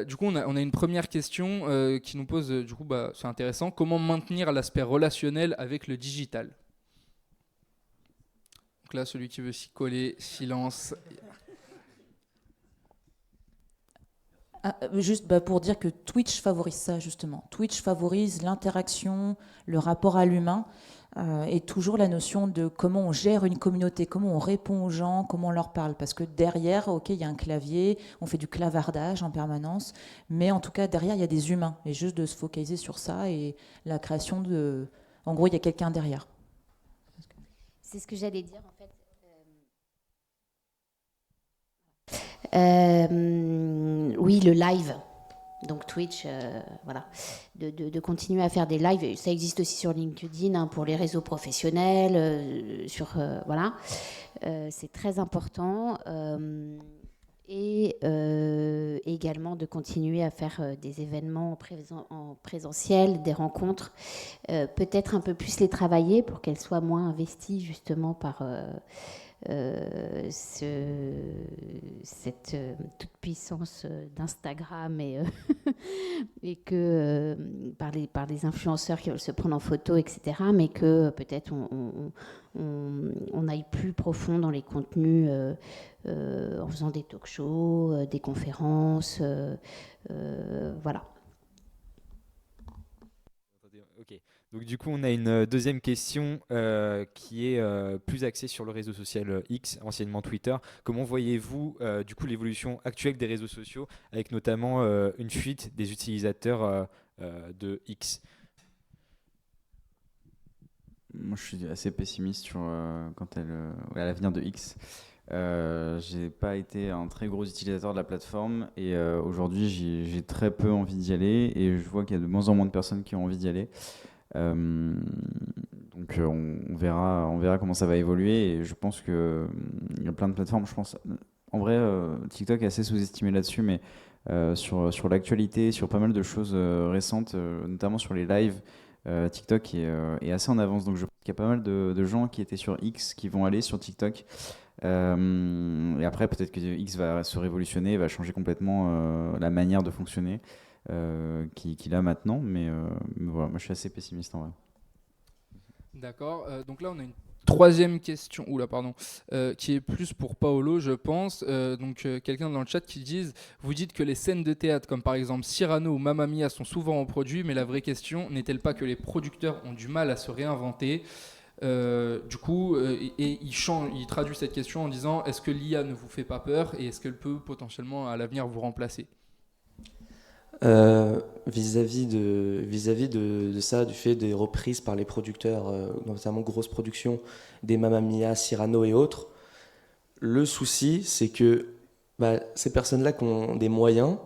Du coup, on a une première question qui nous pose, du coup, c'est intéressant. Comment maintenir l'aspect relationnel avec le digital? Donc là, celui qui veut s'y coller, silence. Juste pour dire que Twitch favorise ça, justement. Twitch favorise l'interaction, le rapport à l'humain, et toujours la notion de comment on gère une communauté, comment on répond aux gens, comment on leur parle. Parce que derrière, ok, il y a un clavier, on fait du clavardage en permanence, mais en tout cas, derrière, il y a des humains. Et juste de se focaliser sur ça et la création de... En gros, il y a quelqu'un derrière. C'est ce que j'allais dire, en fait. Oui, le live. Donc Twitch, voilà, de continuer à faire des lives. Ça existe aussi sur LinkedIn pour les réseaux professionnels, voilà. C'est très important. Et également de continuer à faire des événements en présentiel, des rencontres, peut-être un peu plus les travailler pour qu'elles soient moins investies justement par cette toute puissance d'Instagram et que par les influenceurs qui veulent se prendre en photo, etc., mais que peut-être on aille plus profond dans les contenus en faisant des talk-shows, des conférences, voilà. Ok. Donc du coup, on a une deuxième question qui est plus axée sur le réseau social X, anciennement Twitter. Comment voyez-vous du coup l'évolution actuelle des réseaux sociaux, avec notamment une fuite des utilisateurs de X? Moi, je suis assez pessimiste sur à l'avenir de X. J'ai pas été un très gros utilisateur de la plateforme et aujourd'hui j'ai très peu envie d'y aller et je vois qu'il y a de moins en moins de personnes qui ont envie d'y aller. Donc on verra comment ça va évoluer et je pense que il y a plein de plateformes. Je pense en vrai TikTok est assez sous-estimé là-dessus, mais sur l'actualité, sur pas mal de choses récentes, notamment sur les lives. TikTok est assez en avance, donc je pense qu'il y a pas mal de gens qui étaient sur X qui vont aller sur TikTok. Et après, peut-être que X va se révolutionner, va changer complètement la manière de fonctionner qu'il a maintenant. Mais voilà, moi je suis assez pessimiste en vrai. D'accord. Donc là, on a une troisième question, qui est plus pour Paolo, je pense. Quelqu'un dans le chat qui dit: vous dites que les scènes de théâtre, comme par exemple Cyrano ou Mamma Mia, sont souvent reproduits, mais la vraie question n'est-elle pas que les producteurs ont du mal à se réinventer? Il traduit cette question en disant: est-ce que l'IA ne vous fait pas peur et est-ce qu'elle peut potentiellement à l'avenir vous remplacer? Vis-à-vis de ça, du fait des reprises par les producteurs, notamment grosses productions, des Mamma Mia, Cyrano et autres, le souci, c'est que ces personnes-là qui ont des moyens,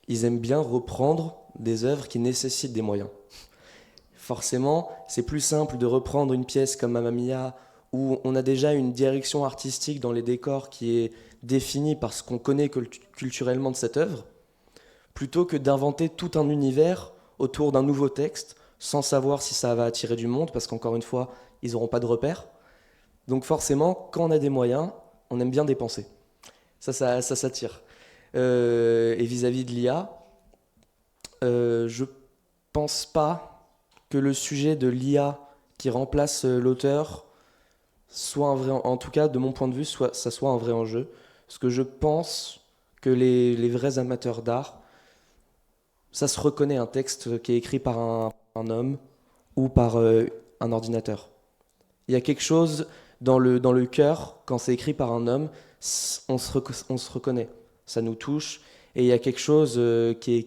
ils aiment bien reprendre des œuvres qui nécessitent des moyens. Forcément, c'est plus simple de reprendre une pièce comme Mamma Mia, où on a déjà une direction artistique dans les décors qui est définie par ce qu'on connaît culturellement de cette œuvre, plutôt que d'inventer tout un univers autour d'un nouveau texte, sans savoir si ça va attirer du monde, parce qu'encore une fois, ils n'auront pas de repères. Donc forcément, quand on a des moyens, on aime bien dépenser. Ça s'attire. Et vis-à-vis de l'IA, je pense pas que le sujet de l'IA qui remplace l'auteur soit un vrai, en tout cas de mon point de vue, ça soit un vrai enjeu. Parce que je pense que les vrais amateurs d'art, ça se reconnaît un texte qui est écrit par un homme ou par un ordinateur. Il y a quelque chose dans le cœur, quand c'est écrit par un homme, on se reconnaît, ça nous touche, et il y a quelque chose qui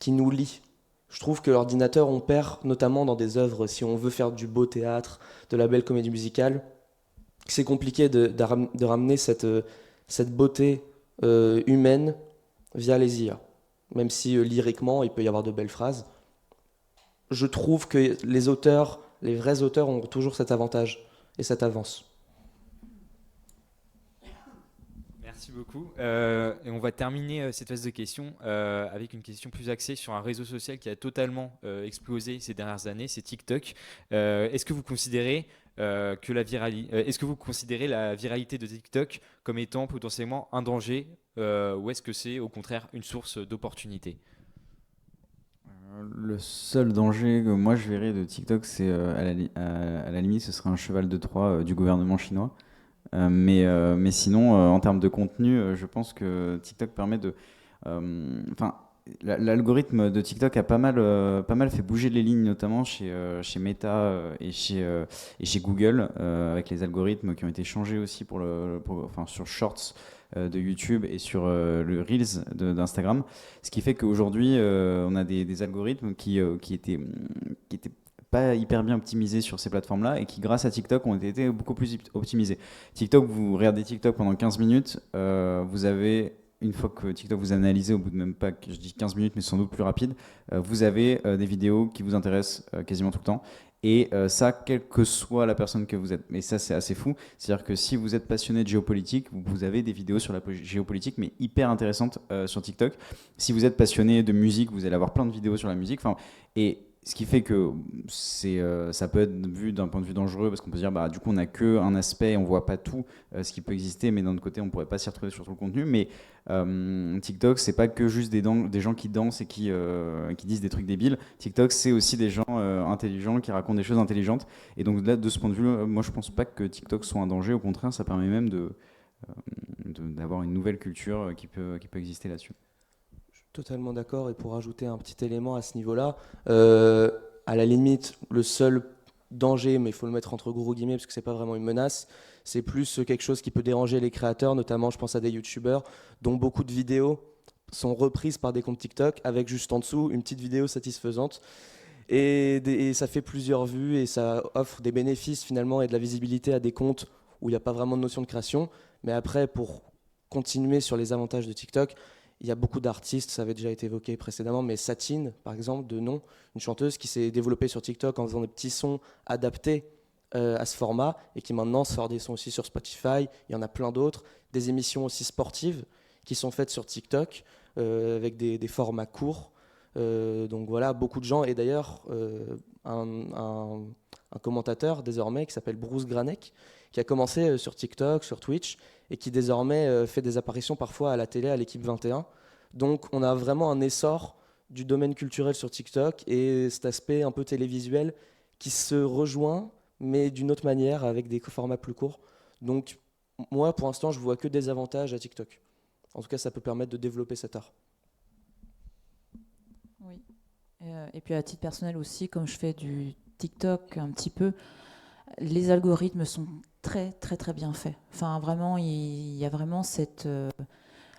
nous lie. Je trouve que l'ordinateur, on perd, notamment dans des œuvres, si on veut faire du beau théâtre, de la belle comédie musicale, c'est compliqué de ramener cette beauté humaine via les IA. même si lyriquement, il peut y avoir de belles phrases. Je trouve que les auteurs, les vrais auteurs ont toujours cet avantage et cette avance. Merci beaucoup. Et on va terminer cette phase de questions avec une question plus axée sur un réseau social qui a totalement explosé ces dernières années, c'est TikTok. Est-ce que vous considérez est-ce que vous considérez la viralité de TikTok comme étant potentiellement un danger ou est-ce que c'est au contraire une source d'opportunité? Le seul danger que moi je verrais de TikTok, c'est à la limite, ce serait un cheval de Troie du gouvernement chinois. Mais sinon, en termes de contenu, je pense que TikTok permet de. Enfin, l'algorithme de TikTok a pas mal fait bouger les lignes, notamment chez Meta et chez Google, avec les algorithmes qui ont été changés aussi enfin, sur Shorts de YouTube et sur le Reels d'Instagram. Ce qui fait qu'aujourd'hui, on a des algorithmes qui étaient pas hyper bien optimisés sur ces plateformes-là et qui, grâce à TikTok, ont été beaucoup plus optimisés. TikTok, vous regardez TikTok pendant 15 minutes, vous avez, une fois que TikTok vous analyse, au bout de même pas, je dis 15 minutes, mais sans doute plus rapide, vous avez des vidéos qui vous intéressent quasiment tout le temps. Et ça, quelle que soit la personne que vous êtes. Mais ça, c'est assez fou. C'est-à-dire que si vous êtes passionné de géopolitique, vous avez des vidéos sur la géopolitique, mais hyper intéressantes sur TikTok. Si vous êtes passionné de musique, vous allez avoir plein de vidéos sur la musique. Et ce qui fait que ça peut être vu d'un point de vue dangereux, parce qu'on peut se dire, bah, du coup, on n'a qu'un aspect, on ne voit pas tout ce qui peut exister, mais d'un autre côté, on ne pourrait pas s'y retrouver sur tout le contenu. Mais TikTok, c'est pas que juste des gens qui dansent et qui disent des trucs débiles. TikTok, c'est aussi des gens intelligents qui racontent des choses intelligentes. Et donc, là, de ce point de vue, moi, je pense pas que TikTok soit un danger. Au contraire, ça permet même d'avoir une nouvelle culture qui peut exister là-dessus. Totalement d'accord, et pour ajouter un petit élément à ce niveau-là, à la limite, le seul danger, mais il faut le mettre entre gros guillemets parce que c'est pas vraiment une menace, c'est plus quelque chose qui peut déranger les créateurs, notamment je pense à des youtubeurs dont beaucoup de vidéos sont reprises par des comptes TikTok avec juste en dessous une petite vidéo satisfaisante et ça fait plusieurs vues et ça offre des bénéfices finalement et de la visibilité à des comptes où il n'y a pas vraiment de notion de création. Mais après, pour continuer sur les avantages de TikTok, il y a beaucoup d'artistes, ça avait déjà été évoqué précédemment, mais Satine, par exemple, de nom, une chanteuse qui s'est développée sur TikTok en faisant des petits sons adaptés à ce format et qui maintenant sort des sons aussi sur Spotify. Il y en a plein d'autres. Des émissions aussi sportives qui sont faites sur TikTok avec des formats courts. Donc voilà, beaucoup de gens. Et d'ailleurs, un commentateur désormais qui s'appelle Bruce Granek, qui a commencé sur TikTok, sur Twitch, et qui désormais fait des apparitions parfois à la télé, à l'équipe 21. Donc on a vraiment un essor du domaine culturel sur TikTok et cet aspect un peu télévisuel qui se rejoint, mais d'une autre manière, avec des formats plus courts. Donc moi, pour l'instant, je vois que des avantages à TikTok. En tout cas, ça peut permettre de développer cet art. Oui. Et puis à titre personnel aussi, comme je fais du TikTok un petit peu, les algorithmes sont très très très bien faits. Enfin vraiment, il y a vraiment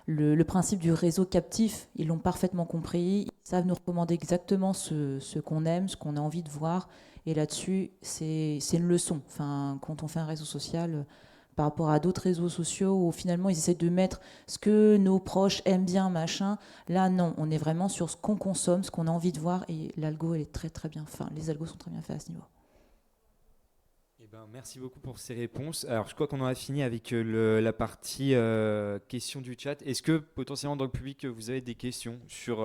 le principe du réseau captif, ils l'ont parfaitement compris, ils savent nous recommander exactement ce qu'on aime, ce qu'on a envie de voir. Et là-dessus, c'est une leçon. Enfin, quand on fait un réseau social, par rapport à d'autres réseaux sociaux où finalement ils essaient de mettre ce que nos proches aiment bien, machin. Là, non, on est vraiment sur ce qu'on consomme, ce qu'on a envie de voir. Et l'algo, elle est très très bien. Enfin, les algos sont très bien faits à ce niveau. Merci beaucoup pour ces réponses. Alors, je crois qu'on en a fini avec la partie questions du chat. Est-ce que potentiellement dans le public, vous avez des questions sur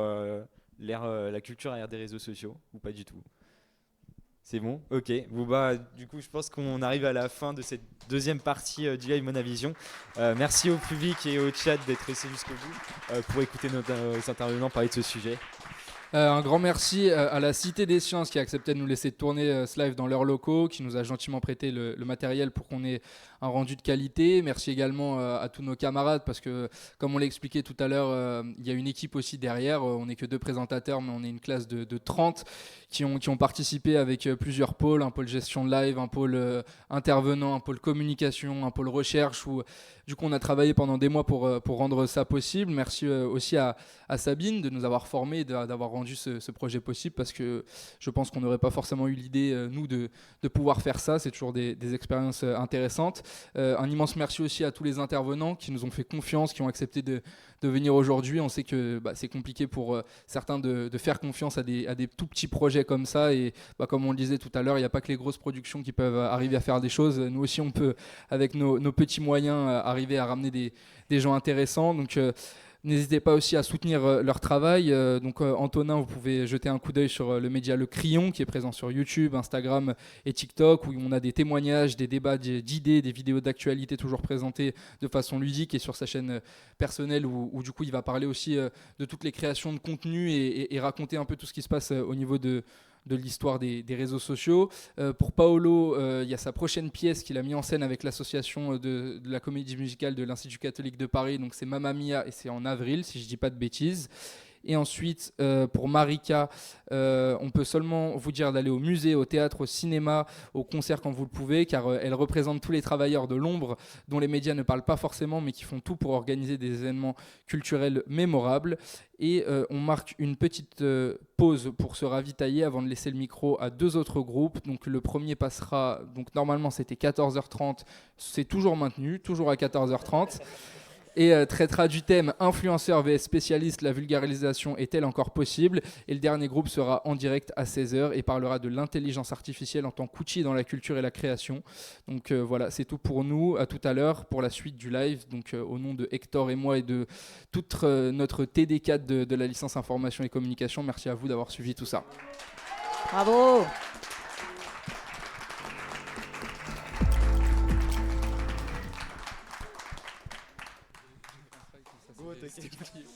la culture à l'ère des réseaux sociaux ou pas du tout? C'est bon? Ok. Bon, bah, du coup, je pense qu'on arrive à la fin de cette deuxième partie du live Monavision. Merci au public et au chat d'être resté jusqu'au bout pour écouter nos intervenants parler de ce sujet. Un grand merci à la Cité des Sciences qui a accepté de nous laisser tourner ce live dans leurs locaux, qui nous a gentiment prêté le matériel pour qu'on ait un rendu de qualité. Merci également à tous nos camarades parce que, comme on l'a expliqué tout à l'heure, il y a une équipe aussi derrière. On n'est que 2 présentateurs, mais on est une classe de 30 qui ont participé avec plusieurs pôles, un pôle gestion de live, un pôle intervenant, un pôle communication, un pôle recherche, où du coup on a travaillé pendant des mois pour rendre ça possible. Merci aussi à Sabine de nous avoir formés, d'avoir rendu ce projet possible, parce que je pense qu'on n'aurait pas forcément eu l'idée, nous, de pouvoir faire ça. C'est toujours des expériences intéressantes. Un immense merci aussi à tous les intervenants qui nous ont fait confiance, qui ont accepté de venir aujourd'hui. On sait que c'est compliqué pour certains de faire confiance à des tout petits projets comme ça. Et comme on le disait tout à l'heure, il n'y a pas que les grosses productions qui peuvent arriver à faire des choses. Nous aussi, on peut, avec nos petits moyens, arriver à ramener des gens intéressants. Donc, n'hésitez pas aussi à soutenir leur travail. Antonin, vous pouvez jeter un coup d'œil sur le média Le Crayon, qui est présent sur YouTube, Instagram et TikTok, où on a des témoignages, des débats d'idées, des vidéos d'actualité toujours présentées de façon ludique, et sur sa chaîne personnelle où du coup il va parler aussi de toutes les créations de contenu et raconter un peu tout ce qui se passe au niveau de l'histoire des réseaux sociaux. Pour Paolo, il y a sa prochaine pièce qu'il a mis en scène avec l'association de la comédie musicale de l'Institut catholique de Paris, donc c'est Mamma Mia, et c'est en avril si je ne dis pas de bêtises. Et ensuite, pour Marika, on peut seulement vous dire d'aller au musée, au théâtre, au cinéma, au concert quand vous le pouvez, car elle représente tous les travailleurs de l'ombre dont les médias ne parlent pas forcément, mais qui font tout pour organiser des événements culturels mémorables. Et on marque une petite pause pour se ravitailler avant de laisser le micro à 2 autres groupes. Donc le premier passera, donc normalement c'était 14h30, c'est toujours maintenu, toujours à 14h30. Et traitera du thème influenceur vs spécialiste, la vulgarisation est-elle encore possible? Et le dernier groupe sera en direct à 16h et parlera de l'intelligence artificielle en tant qu'outil dans la culture et la création. Donc voilà, c'est tout pour nous. À tout à l'heure pour la suite du live. Donc au nom de Hector et moi et de toute notre TD4 de la licence information et communication, merci à vous d'avoir suivi tout ça. Bravo. T'inquiète.